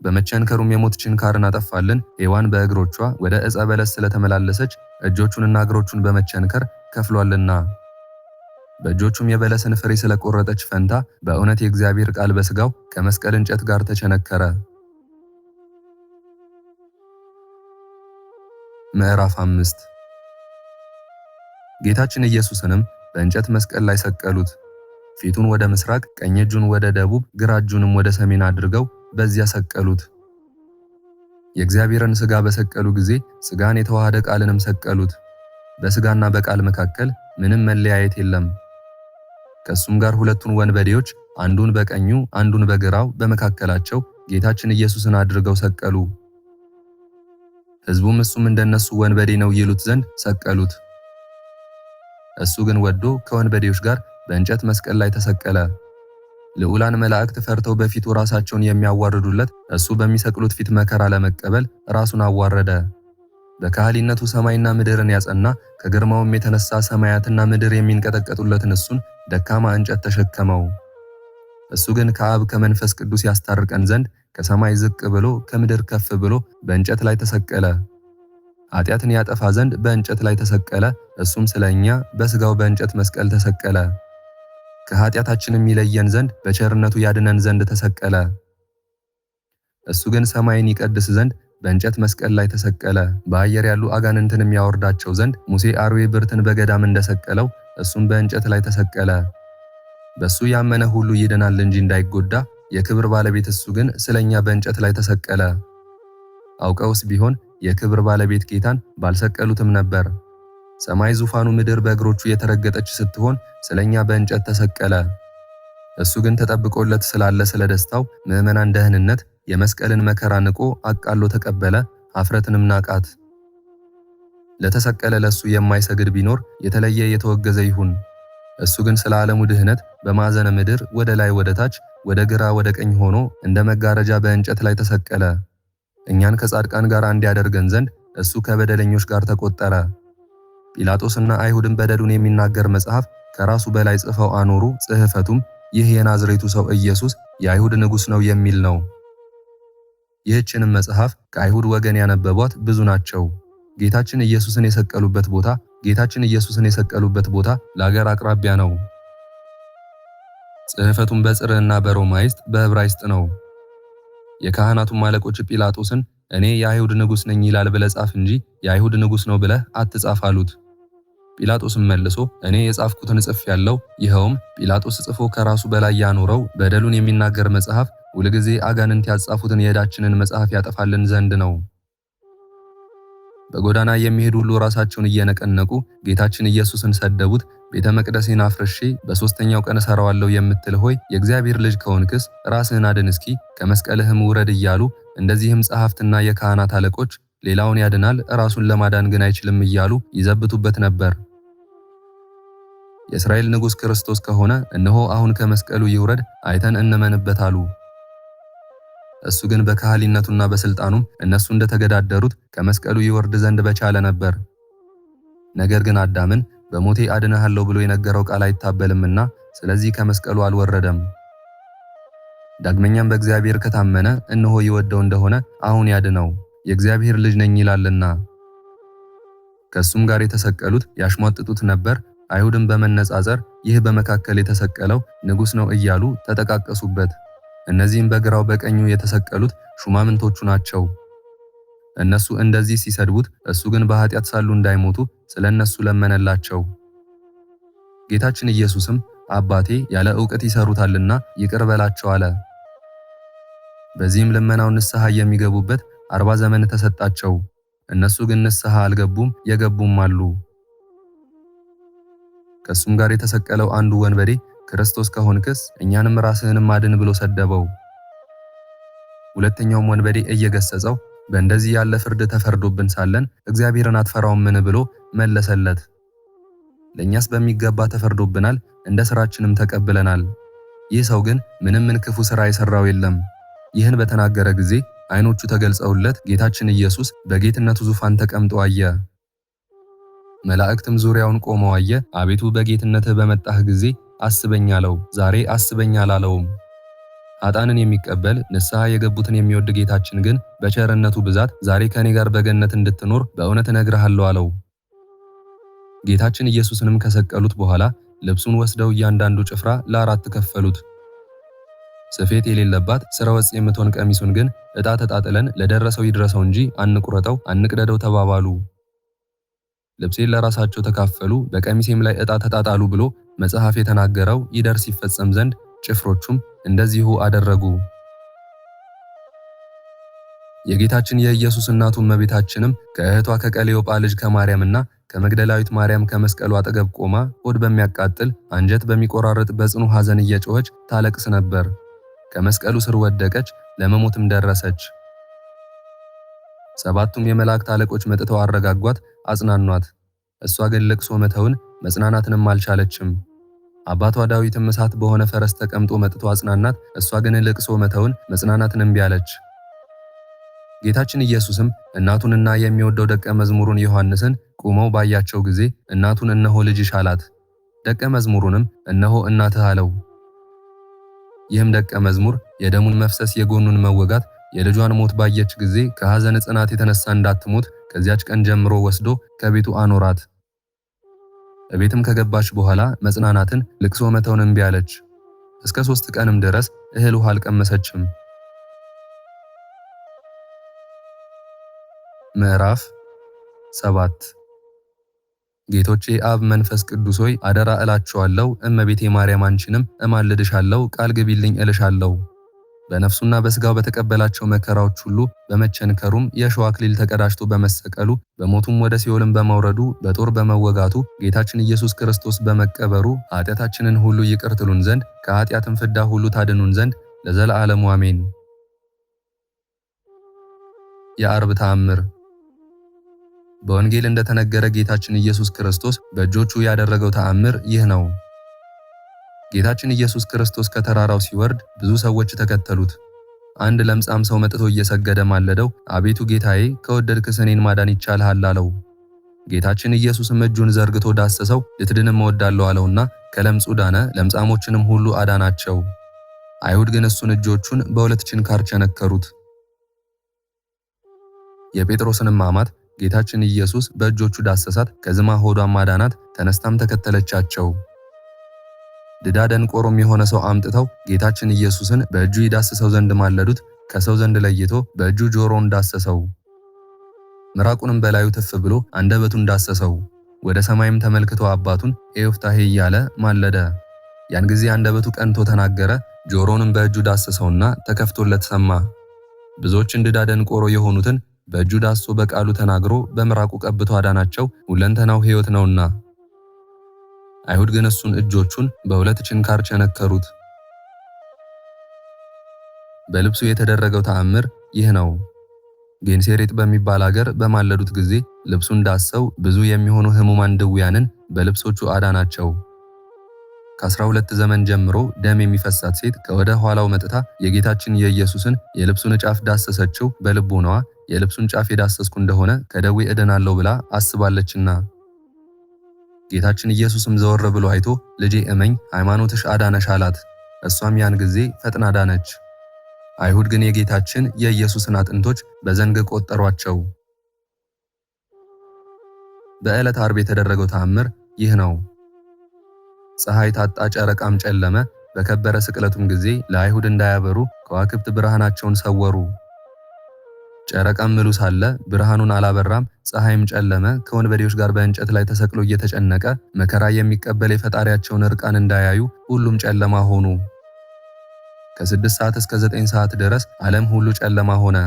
በመቸንከሩም የሞት ችንካርን አጠፋልን። ሔዋን በእግሮቿ ወደ ዕፀ በለስ ስለተመላለሰች እጆቹንና እግሮቹን በመቸንከር ከፍሏልና። በእጆቹም የበለስን ፍሬ ስለቆረጠች ፈንታ በእውነት የእግዚአብሔር ቃል በሥጋው ከመስቀል እንጨት ጋር ተቸነከረ። ምዕራፍ 5 ጌታችን ኢየሱስንም በእንጨት መስቀል ላይ ሰቀሉት። ፊቱን ወደ ምስራቅ፣ ቀኝ እጁን ወደ ደቡብ፣ ግራ እጁንም ወደ ሰሜን አድርገው በዚያ ሰቀሉት። የእግዚአብሔርን ሥጋ በሰቀሉ ጊዜ ሥጋን የተዋሃደ ቃልንም ሰቀሉት። በሥጋና በቃል መካከል ምንም መለያየት የለም። ከሱም ጋር ሁለቱን ወንበዴዎች አንዱን በቀኙ አንዱን በግራው በመካከላቸው ጌታችን ኢየሱስን አድርገው ሰቀሉ። ሕዝቡም እሱም እንደነሱ ወንበዴ ነው ይሉት ዘንድ ሰቀሉት። እሱ ግን ወዶ ከወንበዴዎች ጋር በእንጨት መስቀል ላይ ተሰቀለ። ልዑላን መላእክት ፈርተው በፊቱ ራሳቸውን የሚያዋርዱለት እሱ በሚሰቅሉት ፊት መከራ ለመቀበል ራሱን አዋረደ። በካህሊነቱ ሰማይና ምድርን ያጸና ከግርማውም የተነሳ ሰማያትና ምድር የሚንቀጠቀጡለትን እሱን ደካማ እንጨት ተሸከመው። እሱ ግን ከአብ ከመንፈስ ቅዱስ ያስታርቀን ዘንድ ከሰማይ ዝቅ ብሎ ከምድር ከፍ ብሎ በእንጨት ላይ ተሰቀለ። ኃጢአትን ያጠፋ ዘንድ በእንጨት ላይ ተሰቀለ። እሱም ስለኛ በሥጋው በእንጨት መስቀል ተሰቀለ። ከኃጢአታችንም ይለየን ዘንድ በቸርነቱ ያድነን ዘንድ ተሰቀለ። እሱ ግን ሰማይን ይቀድስ ዘንድ በእንጨት መስቀል ላይ ተሰቀለ። በአየር ያሉ አጋንንትንም ያወርዳቸው ዘንድ ሙሴ አርዌ ብርትን በገዳም እንደሰቀለው እሱም በእንጨት ላይ ተሰቀለ። በሱ ያመነ ሁሉ ይድናል እንጂ እንዳይጎዳ፣ የክብር ባለቤት እሱ ግን ስለኛ በእንጨት ላይ ተሰቀለ። አውቀውስ ቢሆን የክብር ባለቤት ጌታን ባልሰቀሉትም ነበር። ሰማይ ዙፋኑ፣ ምድር በእግሮቹ የተረገጠች ስትሆን ስለኛ በእንጨት ተሰቀለ። እሱ ግን ተጠብቆለት ስላለ ስለ ደስታው ምዕመናን ደህንነት የመስቀልን መከራ ንቆ አቃሎ ተቀበለ፣ ኀፍረትንም ናቃት። ለተሰቀለ ለሱ የማይሰግድ ቢኖር የተለየ የተወገዘ ይሁን። እሱ ግን ስለ ዓለሙ ድህነት በማዕዘነ ምድር ወደ ላይ ወደ ታች ወደ ግራ ወደ ቀኝ ሆኖ እንደ መጋረጃ በእንጨት ላይ ተሰቀለ። እኛን ከጻድቃን ጋር እንዲያደርገን ዘንድ እሱ ከበደለኞች ጋር ተቆጠረ። ጲላጦስና አይሁድን በደሉን የሚናገር መጽሐፍ ከራሱ በላይ ጽፈው አኖሩ። ጽሕፈቱም ይህ የናዝሬቱ ሰው ኢየሱስ የአይሁድ ንጉሥ ነው የሚል ነው። ይህችንም መጽሐፍ ከአይሁድ ወገን ያነበቧት ብዙ ናቸው። ጌታችን ኢየሱስን የሰቀሉበት ቦታ ለአገር አቅራቢያ ነው። ጽሕፈቱም በጽርዕና በሮማይስጥ በዕብራይስጥ ነው። የካህናቱም አለቆች ጲላጦስን እኔ የአይሁድ ንጉሥ ነኝ ይላል ብለህ ጻፍ እንጂ የአይሁድ ንጉሥ ነው ብለህ አትጻፍ አሉት። ጲላጦስም መልሶ እኔ የጻፍኩትን ጽፌአለሁ። ይኸውም ጲላጦስ ጽፎ ከራሱ በላይ ያኖረው በደሉን የሚናገር መጽሐፍ ሁልጊዜ አጋንንት ያጻፉትን የዕዳችንን መጽሐፍ ያጠፋልን ዘንድ ነው። በጎዳና የሚሄዱ ሁሉ ራሳቸውን እየነቀነቁ ጌታችን ኢየሱስን ሰደቡት። ቤተ መቅደሴን አፍርሼ በሦስተኛው ቀን እሰራዋለሁ የምትል ሆይ የእግዚአብሔር ልጅ ከሆንክስ ራስህን አድን፣ እስኪ ከመስቀልህም ውረድ እያሉ፣ እንደዚህም ጸሐፍትና የካህናት አለቆች ሌላውን ያድናል ራሱን ለማዳን ግን አይችልም እያሉ ይዘብቱበት ነበር። የእስራኤል ንጉሥ ክርስቶስ ከሆነ እነሆ አሁን ከመስቀሉ ይውረድ፣ አይተን እንመንበት አሉ። እሱ ግን በካህሊነቱና በስልጣኑም እነሱ እንደተገዳደሩት ከመስቀሉ ይወርድ ዘንድ በቻለ ነበር። ነገር ግን አዳምን በሞቴ አድነሃለሁ ብሎ የነገረው ቃል አይታበልምና ስለዚህ ከመስቀሉ አልወረደም። ዳግመኛም በእግዚአብሔር ከታመነ እነሆ ይወደው እንደሆነ አሁን ያድነው፣ የእግዚአብሔር ልጅ ነኝ ይላልና። ከሱም ጋር የተሰቀሉት ያሽሟጥጡት ነበር። አይሁድም በመነጻጸር ይህ በመካከል የተሰቀለው ንጉሥ ነው እያሉ ተጠቃቀሱበት። እነዚህም በግራው በቀኙ የተሰቀሉት ሹማምንቶቹ ናቸው። እነሱ እንደዚህ ሲሰድቡት፣ እሱ ግን በኃጢአት ሳሉ እንዳይሞቱ ስለ እነሱ ለመነላቸው። ጌታችን ኢየሱስም አባቴ ያለ ዕውቀት ይሰሩታልና ይቅር በላቸው አለ። በዚህም ልመናው ንስሐ የሚገቡበት 40 ዘመን ተሰጣቸው። እነሱ ግን ንስሐ አልገቡም፣ የገቡም አሉ። ከሱም ጋር የተሰቀለው አንዱ ወንበዴ ክርስቶስ ከሆንክስ እኛንም ራስህንም አድን ብሎ ሰደበው። ሁለተኛውም ወንበዴ እየገሰጸው በእንደዚህ ያለ ፍርድ ተፈርዶብን ሳለን እግዚአብሔርን አትፈራውምን ብሎ መለሰለት። ለእኛስ በሚገባ ተፈርዶብናል፣ እንደ ሥራችንም ተቀብለናል። ይህ ሰው ግን ምንም ክፉ ሥራ የሠራው የለም። ይህን በተናገረ ጊዜ ዓይኖቹ ተገልጸውለት ጌታችን ኢየሱስ በጌትነቱ ዙፋን ተቀምጦ አየ። መላእክትም ዙሪያውን ቆመው አየ። አቤቱ በጌትነትህ በመጣህ ጊዜ አስበኝ አለው። ዛሬ አስበኝ አላለውም። ኃጥአንን የሚቀበል ንስሐ የገቡትን የሚወድ ጌታችን ግን በቸርነቱ ብዛት ዛሬ ከኔ ጋር በገነት እንድትኖር በእውነት እነግርሃለሁ አለው። ጌታችን ኢየሱስንም ከሰቀሉት በኋላ ልብሱን ወስደው እያንዳንዱ ጭፍራ ለአራት ከፈሉት። ስፌት የሌለባት ስረ ወጥ የምትሆን ቀሚሱን ግን ዕጣ ተጣጥለን ለደረሰው ይድረሰው እንጂ አንቁረጠው አንቅደደው ተባባሉ። ልብሴን ለራሳቸው ተካፈሉ፣ በቀሚሴም ላይ ዕጣ ተጣጣሉ ብሎ መጽሐፍ የተናገረው ይደርስ ይፈጸም ዘንድ ጭፍሮቹም እንደዚሁ አደረጉ። የጌታችን የኢየሱስ እናቱ እመቤታችንም ከእህቷ ከቀሌዮጳ ልጅ ከማርያምና ከመግደላዊት ማርያም ከመስቀሉ አጠገብ ቆማ ሆድ በሚያቃጥል አንጀት በሚቆራርጥ በጽኑ ሐዘን እየጮኸች ታለቅስ ነበር። ከመስቀሉ ስር ወደቀች፣ ለመሞትም ደረሰች። ሰባቱም የመላእክት አለቆች መጥተው አረጋጓት፣ አጽናኗት። እሷ ግን ልቅሶ መተውን መጽናናትንም አልቻለችም። አባቷ ዳዊትም እሳት በሆነ ፈረስ ተቀምጦ መጥቶ አጽናናት። እሷ ግን ልቅሶ መተውን መጽናናትን እምቢ አለች። ጌታችን ኢየሱስም እናቱንና የሚወደው ደቀ መዝሙሩን ዮሐንስን ቆመው ባያቸው ጊዜ እናቱን እነሆ ልጅሽ አላት። ደቀ መዝሙሩንም እነሆ እናትህ አለው። ይህም ደቀ መዝሙር የደሙን መፍሰስ የጎኑን መወጋት የልጇን ሞት ባየች ጊዜ ከሐዘን ጽናት የተነሳ እንዳትሞት ከዚያች ቀን ጀምሮ ወስዶ ከቤቱ አኖራት። እቤትም ከገባች በኋላ መጽናናትን፣ ልቅሶ መተውን እምቢ አለች። እስከ 3 ቀንም ድረስ እህል ውሃ አልቀመሰችም። ምዕራፍ 7 ጌቶቼ አብ መንፈስ ቅዱስ ሆይ አደራ እላችኋለሁ፣ እመቤቴ ማርያም አንቺንም እማልድሻለሁ፣ ቃል ግቢልኝ እልሻለሁ። በነፍሱና በሥጋው በተቀበላቸው መከራዎች ሁሉ በመቸንከሩም የእሾህ አክሊል ተቀዳጅቶ በመሰቀሉ በሞቱም ወደ ሲኦልም በመውረዱ በጦር በመወጋቱ ጌታችን ኢየሱስ ክርስቶስ በመቀበሩ ኃጢአታችንን ሁሉ ይቅር ትሉን ዘንድ ከኃጢአትም ፍዳ ሁሉ ታድኑን ዘንድ ለዘለዓለሙ አሜን። የዓርብ ተአምር። በወንጌል እንደተነገረ ጌታችን ኢየሱስ ክርስቶስ በእጆቹ ያደረገው ተአምር ይህ ነው። ጌታችን ኢየሱስ ክርስቶስ ከተራራው ሲወርድ ብዙ ሰዎች ተከተሉት። አንድ ለምጻም ሰው መጥቶ እየሰገደ ማለደው፣ አቤቱ ጌታዬ ከወደድክስ እኔን ማዳን ይቻልሃል አለው። ጌታችን ኢየሱስም እጁን ዘርግቶ ዳሰሰው፣ ልትድንም እወዳለሁ አለውና ከለምጹ ዳነ፣ ለምጻሞችንም ሁሉ አዳናቸው። አይሁድ ግን እሱን እጆቹን በሁለት ችንካር ቸነከሩት። የጴጥሮስንም አማት ጌታችን ኢየሱስ በእጆቹ ዳሰሳት፣ ከዝማ ሆዷን ማዳናት፣ ተነስታም ተከተለቻቸው። ድዳ ደንቆሮም የሆነ ሰው አምጥተው ጌታችን ኢየሱስን በእጁ ይዳስሰው ዘንድ ማለዱት። ከሰው ዘንድ ለይቶ በእጁ ጆሮውን ዳሰሰው። ምራቁንም በላዩ ትፍ ብሎ አንደበቱን ዳሰሰው። ወደ ሰማይም ተመልክቶ አባቱን ኤዮፍታሄ እያለ ማለደ። ያን ጊዜ አንደበቱ ቀንቶ ተናገረ። ጆሮውንም በእጁ ዳሰሰውና ተከፍቶለት ሰማ። ብዙዎችን ድዳ ደንቆሮ የሆኑትን በእጁ ዳሶ በቃሉ ተናግሮ በምራቁ ቀብቶ አዳናቸው፣ ሁለንተናው ሕይወት ነውና። አይሁድ ግን እሱን እጆቹን በሁለት ችንካር ቸነከሩት። በልብሱ የተደረገው ተአምር ይህ ነው። ጌንሴሬጥ በሚባል አገር በማለዱት ጊዜ ልብሱን ዳሰው ብዙ የሚሆኑ ሕሙማን ድውያንን በልብሶቹ አዳናቸው። ከ12 ዘመን ጀምሮ ደም የሚፈሳት ሴት ከወደ ኋላው መጥታ የጌታችን የኢየሱስን የልብሱን ጫፍ ዳሰሰችው። በልቦናዋ የልብሱን ጫፍ የዳሰስኩ እንደሆነ ከደዌ እድናለሁ ብላ አስባለችና። ጌታችን ኢየሱስም ዘወር ብሎ አይቶ ልጄ እመኝ፣ ሃይማኖትሽ አዳነሽ አላት። እሷም ያን ጊዜ ፈጥና ዳነች። አይሁድ ግን የጌታችን የኢየሱስን አጥንቶች በዘንግ ቆጠሯቸው። በዕለተ ዓርብ የተደረገው ተአምር ይህ ነው። ፀሐይ ታጣ፣ ጨረቃም ጨለመ። በከበረ ስቅለቱም ጊዜ ለአይሁድ እንዳያበሩ ከዋክብት ብርሃናቸውን ሰወሩ። ጨረቃም ምሉ ሳለ ብርሃኑን አላበራም፣ ፀሐይም ጨለመ። ከወንበዴዎች ጋር በእንጨት ላይ ተሰቅሎ እየተጨነቀ መከራ የሚቀበል የፈጣሪያቸውን እርቃን እንዳያዩ ሁሉም ጨለማ ሆኑ። ከ6 ሰዓት እስከ 9 ሰዓት ድረስ ዓለም ሁሉ ጨለማ ሆነ።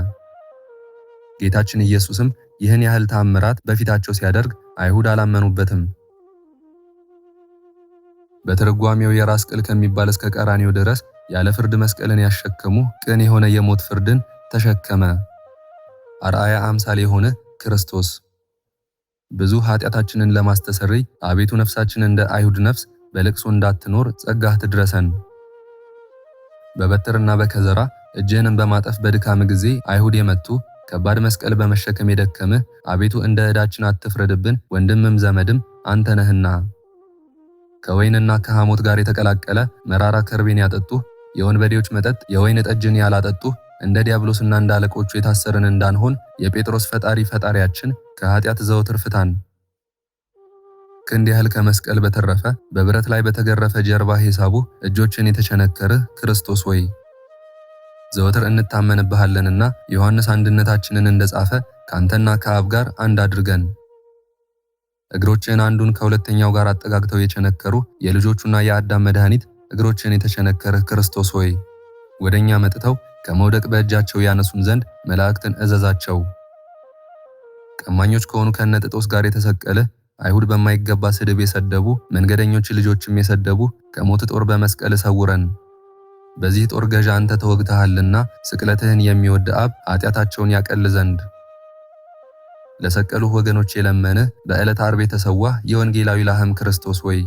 ጌታችን ኢየሱስም ይህን ያህል ተአምራት በፊታቸው ሲያደርግ አይሁድ አላመኑበትም። በትርጓሜው የራስ ቅል ከሚባል እስከ ቀራንዮ ድረስ ያለ ፍርድ መስቀልን ያሸከሙ ቅን የሆነ የሞት ፍርድን ተሸከመ። አርአያ አምሳል የሆነ ክርስቶስ ብዙ ኃጢአታችንን ለማስተሰረይ አቤቱ ነፍሳችን እንደ አይሁድ ነፍስ በልቅሶ እንዳትኖር ጸጋህ ትድረሰን። በበትርና በከዘራ እጅህንም በማጠፍ በድካም ጊዜ አይሁድ የመቱ ከባድ መስቀል በመሸከም የደከምህ አቤቱ እንደ ዕዳችን አትፍረድብን፣ ወንድምም ዘመድም አንተ ነህና። ከወይንና ከሐሞት ጋር የተቀላቀለ መራራ ከርቤን ያጠጡ የወንበዴዎች መጠጥ የወይን ጠጅን ያላጠጡ እንደ ዲያብሎስና እንደ አለቆቹ የታሰርን እንዳንሆን የጴጥሮስ ፈጣሪ ፈጣሪያችን ከኃጢአት ዘወትር ፍታን። ክንድ ያህል ከመስቀል በተረፈ በብረት ላይ በተገረፈ ጀርባ ሂሳቡ እጆችን የተቸነከርህ ክርስቶስ ሆይ ዘወትር እንታመንብሃለንና ዮሐንስ አንድነታችንን እንደጻፈ ካንተና ከአብ ጋር አንድ አድርገን። እግሮችን አንዱን ከሁለተኛው ጋር አጠጋግተው የቸነከሩ የልጆቹና የአዳም መድኃኒት እግሮችን የተቸነከርህ ክርስቶስ ሆይ ወደኛ መጥተው ከመውደቅ በእጃቸው ያነሱን ዘንድ መላእክትን እዘዛቸው። ቀማኞች ከሆኑ ከነጥጦስ ጋር የተሰቀለ አይሁድ በማይገባ ስድብ የሰደቡ መንገደኞች ልጆችም የሰደቡ ከሞት ጦር በመስቀል ሰውረን። በዚህ ጦር ገዣ አንተ ተወግተሃልና ስቅለትህን የሚወድ አብ ኃጢአታቸውን ያቀል ዘንድ። ለሰቀሉህ ወገኖች የለመንህ በዕለተ ዓርብ የተሰዋህ የወንጌላዊ ላህም ክርስቶስ ሆይ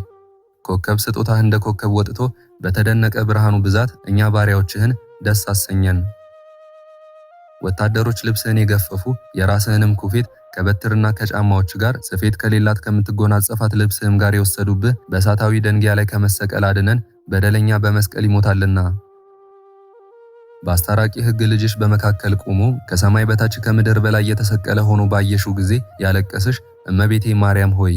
ኮከብ ስጦታህ እንደ ኮከብ ወጥቶ በተደነቀ ብርሃኑ ብዛት እኛ ባሪያዎችህን ደስ አሰኘን። ወታደሮች ልብስህን የገፈፉ የራስህንም ኩፌት ከበትርና ከጫማዎች ጋር ስፌት ከሌላት ከምትጎናጸፋት ልብስህም ጋር የወሰዱብህ በእሳታዊ ደንጊያ ላይ ከመሰቀል አድነን፣ በደለኛ በመስቀል ይሞታልና። በአስታራቂ ሕግ ልጅሽ በመካከል ቆሞ ከሰማይ በታች ከምድር በላይ የተሰቀለ ሆኖ ባየሽው ጊዜ ያለቀስሽ እመቤቴ ማርያም ሆይ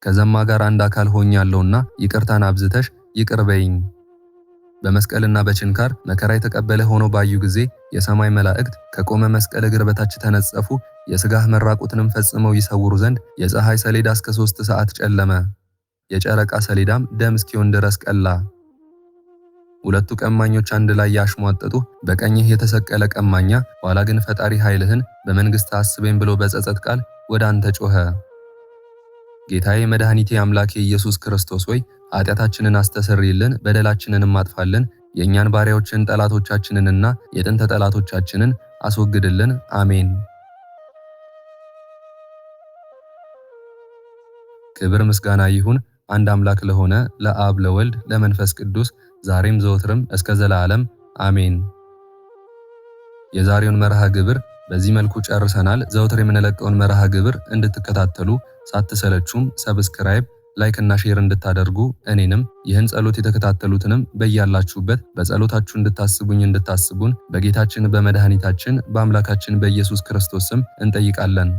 ከዘማ ጋር አንድ አካል ሆኛለሁና ይቅርታን አብዝተሽ ይቅር በይኝ። በመስቀልና በችንካር መከራ የተቀበለ ሆኖ ባዩ ጊዜ የሰማይ መላእክት ከቆመ መስቀል እግር በታች ተነጸፉ። የሥጋህ መራቁትንም ፈጽመው ይሰውሩ ዘንድ የፀሐይ ሰሌዳ እስከ 3 ሰዓት ጨለመ፣ የጨረቃ ሰሌዳም ደም እስኪሆን ድረስ ቀላ። ሁለቱ ቀማኞች አንድ ላይ ያሽሟጠጡ። በቀኝህ የተሰቀለ ቀማኛ ኋላ ግን ፈጣሪ ኃይልህን በመንግሥት አስበኝ ብሎ በጸጸት ቃል ወደ አንተ ጮኸ። ጌታዬ መድኃኒቴ አምላኬ ኢየሱስ ክርስቶስ ሆይ ኃጢአታችንን አስተሰርይልን፣ በደላችንንም አጥፋልን፣ የእኛን ባሪያዎችን ጠላቶቻችንንና የጥንተ ጠላቶቻችንን አስወግድልን። አሜን። ክብር ምስጋና ይሁን አንድ አምላክ ለሆነ ለአብ ለወልድ ለመንፈስ ቅዱስ ዛሬም ዘወትርም እስከ ዘላለም አሜን። የዛሬውን መርሃ ግብር በዚህ መልኩ ጨርሰናል። ዘወትር የምንለቀውን መርሃ ግብር እንድትከታተሉ ሳትሰለቹም ሰብስክራይብ፣ ላይክ እና ሼር እንድታደርጉ እኔንም ይህን ጸሎት የተከታተሉትንም በያላችሁበት በጸሎታችሁ እንድታስቡን በጌታችን በመድኃኒታችን በአምላካችን በኢየሱስ ክርስቶስ ስም እንጠይቃለን።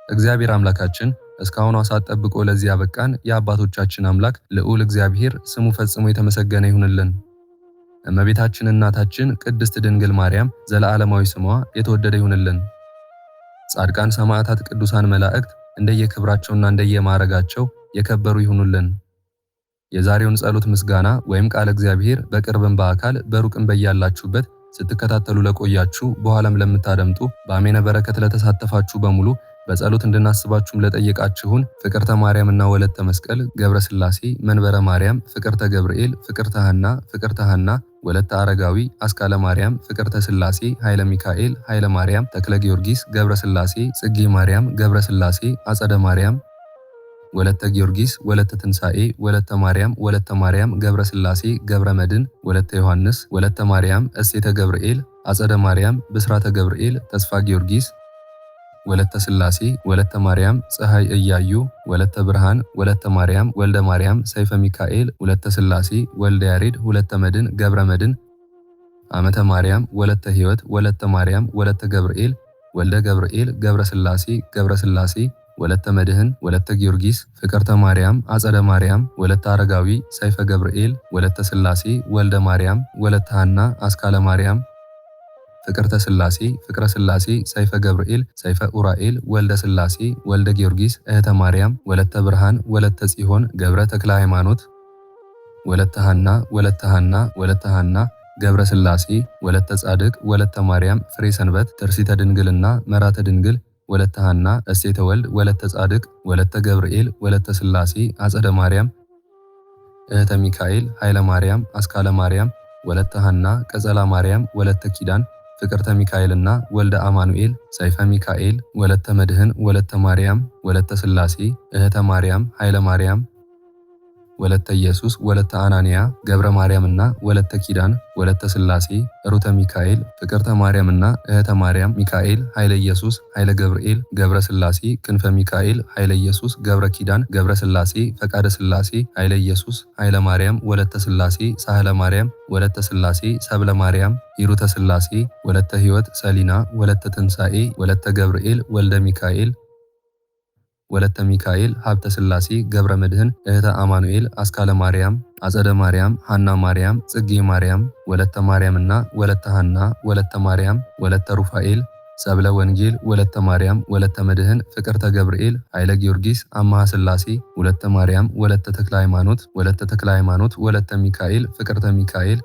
እግዚአብሔር አምላካችን እስካሁኗ ሰዓት ጠብቆ ለዚህ ያበቃን የአባቶቻችን አምላክ ልዑል እግዚአብሔር ስሙ ፈጽሞ የተመሰገነ ይሁንልን። እመቤታችን እናታችን ቅድስት ድንግል ማርያም ዘለዓለማዊ ስሟ የተወደደ ይሁንልን። ጻድቃን ሰማዕታት፣ ቅዱሳን መላእክት እንደየክብራቸውና እንደየማዕረጋቸው የከበሩ ይሁኑልን። የዛሬውን ጸሎት ምስጋና ወይም ቃለ እግዚአብሔር በቅርብም በአካል በሩቅም በያላችሁበት ስትከታተሉ ለቆያችሁ በኋላም ለምታደምጡ በአሜነ በረከት ለተሳተፋችሁ በሙሉ በጸሎት እንድናስባችሁም ለጠየቃችሁን ፍቅርተ ማርያምና ወለተ መስቀል፣ ገብረ ሥላሴ፣ መንበረ ማርያም፣ ፍቅርተ ገብርኤል፣ ፍቅርተ ሐና፣ ወለተ አረጋዊ፣ አስካለ ማርያም፣ ፍቅርተ ሥላሴ፣ ኃይለ ሚካኤል፣ ኃይለ ማርያም፣ ተክለ ጊዮርጊስ፣ ገብረ ሥላሴ፣ ጽጌ ማርያም፣ ገብረ ሥላሴ፣ አጸደ ማርያም፣ ወለተ ጊዮርጊስ፣ ወለተ ትንሣኤ፣ ወለተ ማርያም፣ ገብረ ሥላሴ፣ ገብረ መድን፣ ወለተ ዮሐንስ፣ ወለተ ማርያም፣ እሴተ ገብርኤል፣ አጸደ ማርያም፣ ብስራተ ገብርኤል፣ ተስፋ ጊዮርጊስ፣ ወለተ ሥላሴ፣ ወለተ ማርያም፣ ፀሐይ እያዩ፣ ወለተ ብርሃን፣ ወለተ ማርያም፣ ወልደ ማርያም፣ ሰይፈ ሚካኤል፣ ወለተ ሥላሴ፣ ወልደ ያሬድ፣ ወለተ መድን፣ ገብረ መድን፣ አመተ ማርያም፣ ወለተ ሕይወት፣ ወለተ ማርያም፣ ወለተ ገብርኤል፣ ወልደ ገብርኤል፣ ገብረ ሥላሴ፣ ወለተ መድህን፣ ወለተ ጊዮርጊስ፣ ፍቅርተ ማርያም፣ አጸደ ማርያም፣ ወለተ አረጋዊ፣ ሰይፈ ገብርኤል፣ ወለተ ሥላሴ፣ ወልደ ማርያም፣ ወለተ ሐና፣ አስካለ ማርያም፣ ፍቅርተ ሥላሴ፣ ፍቅረ ሥላሴ፣ ሰይፈ ገብርኤል፣ ሰይፈ ኡራኤል፣ ወልደ ሥላሴ፣ ወልደ ጊዮርጊስ፣ እህተ ማርያም፣ ወለተ ብርሃን፣ ወለተ ጽዮን፣ ገብረ ተክለ ሃይማኖት፣ ወለተ ሐና፣ ገብረ ሥላሴ፣ ወለተ ጻድቅ፣ ወለተ ማርያም፣ ፍሬ ሰንበት፣ ትርሲተ ድንግልና፣ መራተ ድንግል፣ ወለተ ሐና፣ እሴተ ወልድ፣ ወለተ ጻድቅ፣ ወለተ ገብርኤል፣ ወለተ ሥላሴ፣ አጸደ ማርያም፣ እህተ ሚካኤል፣ ኃይለ ማርያም፣ አስካለ ማርያም፣ ወለተ ሐና፣ ቀጸላ ማርያም፣ ወለተ ኪዳን፣ ፍቅርተ ሚካኤልና ወልደ አማኑኤል፣ ሰይፈ ሚካኤል፣ ወለተ መድህን፣ ወለተ ማርያም፣ ወለተ ሥላሴ፣ እህተ ማርያም፣ ኃይለ ማርያም፣ ወለተ ኢየሱስ፣ ወለተ አናንያ፣ ገብረ ማርያምና ወለተ ኪዳን፣ ወለተ ሥላሴ፣ ሩተ ሚካኤል፣ ፍቅርተ ማርያምና እህተ ማርያም፣ ሚካኤል፣ ኃይለ ኢየሱስ፣ ኃይለ ገብርኤል፣ ገብረ ሥላሴ፣ ክንፈ ሚካኤል፣ ኃይለ ኢየሱስ፣ ገብረ ኪዳን፣ ገብረ ሥላሴ፣ ፈቃደ ሥላሴ፣ ኃይለ ኢየሱስ፣ ኃይለ ማርያም፣ ወለተ ሥላሴ፣ ሳህለ ማርያም፣ ወለተ ሥላሴ፣ ሰብለ ማርያም፣ ሂሩተ ሥላሴ፣ ወለተ ሕይወት፣ ሰሊና፣ ወለተ ትንሣኤ፣ ወለተ ገብርኤል፣ ወልደ ሚካኤል፣ ወለተ ሚካኤል፣ ሀብተ ሥላሴ፣ ገብረ መድህን፣ እህተ አማኑኤል፣ አስካለ ማርያም፣ አጸደ ማርያም፣ ሐና ማርያም፣ ጽጌ ማርያም፣ ወለተ ማርያምና ወለተ ሐና፣ ወለተ ማርያም፣ ወለተ ሩፋኤል፣ ሰብለ ወንጌል፣ ወለተ ማርያም፣ ወለተ መድህን፣ ፍቅርተ ገብርኤል፣ ኃይለ ጊዮርጊስ፣ አማሃ ሥላሴ፣ ወለተ ማርያም፣ ወለተ ተክለ ሃይማኖት፣ ወለተ ሚካኤል፣ ፍቅርተ ሚካኤል፣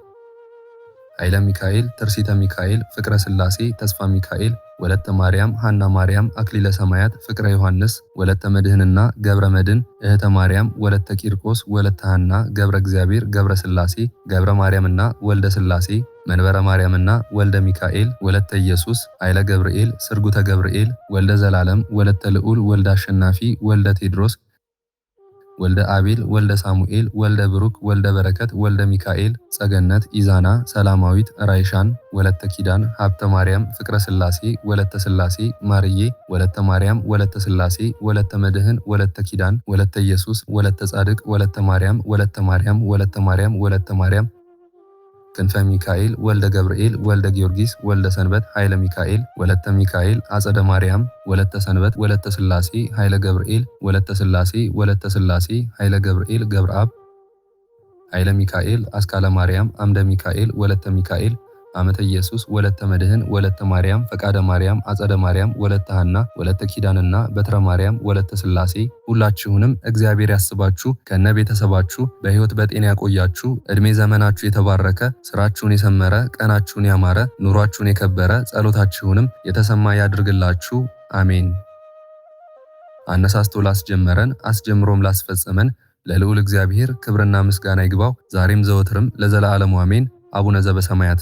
ኃይለ ሚካኤል፣ ትርሲተ ሚካኤል፣ ፍቅረ ሥላሴ፣ ተስፋ ሚካኤል፣ ወለተ ማርያም፣ ሐና ማርያም፣ አክሊለ ሰማያት፣ ፍቅረ ዮሐንስ፣ ወለተ መድህንና ገብረ መድን፣ እህተ ማርያም፣ ወለተ ቂርቆስ፣ ወለተ ሐና፣ ገብረ እግዚአብሔር፣ ገብረ ሥላሴ፣ ገብረ ማርያምና ወልደ ሥላሴ፣ መንበረ ማርያምና ወልደ ሚካኤል፣ ወለተ ኢየሱስ፣ ኃይለ ገብርኤል፣ ስርጉተ ገብርኤል፣ ወልደ ዘላለም፣ ወለተ ልዑል፣ ወልደ አሸናፊ፣ ወልደ ቴድሮስ፣ ወልደ አቤል፣ ወልደ ሳሙኤል፣ ወልደ ብሩክ፣ ወልደ በረከት፣ ወልደ ሚካኤል፣ ጸገነት፣ ኢዛና፣ ሰላማዊት፣ ራይሻን፣ ወለተ ኪዳን፣ ሀብተ ማርያም፣ ፍቅረ ሥላሴ፣ ወለተ ሥላሴ፣ ማርዬ፣ ወለተ ማርያም፣ ወለተ ሥላሴ፣ ወለተ መድህን፣ ወለተ ኪዳን፣ ወለተ ኢየሱስ፣ ወለተ ጻድቅ፣ ወለተ ማርያም፣ ክንፈ ሚካኤል ወልደ ገብርኤል ወልደ ጊዮርጊስ ወልደ ሰንበት ኃይለ ሚካኤል ወለተ ሚካኤል አጸደ ማርያም ወለተ ሰንበት ወለተ ሥላሴ ኃይለ ገብርኤል ወለተ ሥላሴ ወለተ ሥላሴ ኃይለ ገብርኤል ገብረአብ ኃይለ ሚካኤል አስካለ ማርያም አምደ ሚካኤል ወለተ ሚካኤል አመተ ኢየሱስ ወለተ መድህን ወለተ ማርያም ፈቃደ ማርያም አጸደ ማርያም ወለተ ሐና ወለተ ኪዳንና በትረ ማርያም ወለተ ሥላሴ ሁላችሁንም እግዚአብሔር ያስባችሁ ከነ ቤተሰባችሁ በሕይወት በጤና ያቆያችሁ። እድሜ ዘመናችሁ የተባረከ ስራችሁን የሰመረ ቀናችሁን ያማረ ኑሯችሁን የከበረ ጸሎታችሁንም የተሰማ ያድርግላችሁ። አሜን። አነሳስቶ ላስጀመረን አስጀምሮም ላስፈጸመን ለልዑል እግዚአብሔር ክብርና ምስጋና ይግባው ዛሬም ዘወትርም ለዘላለሙ አሜን። አቡነ ዘበሰማያት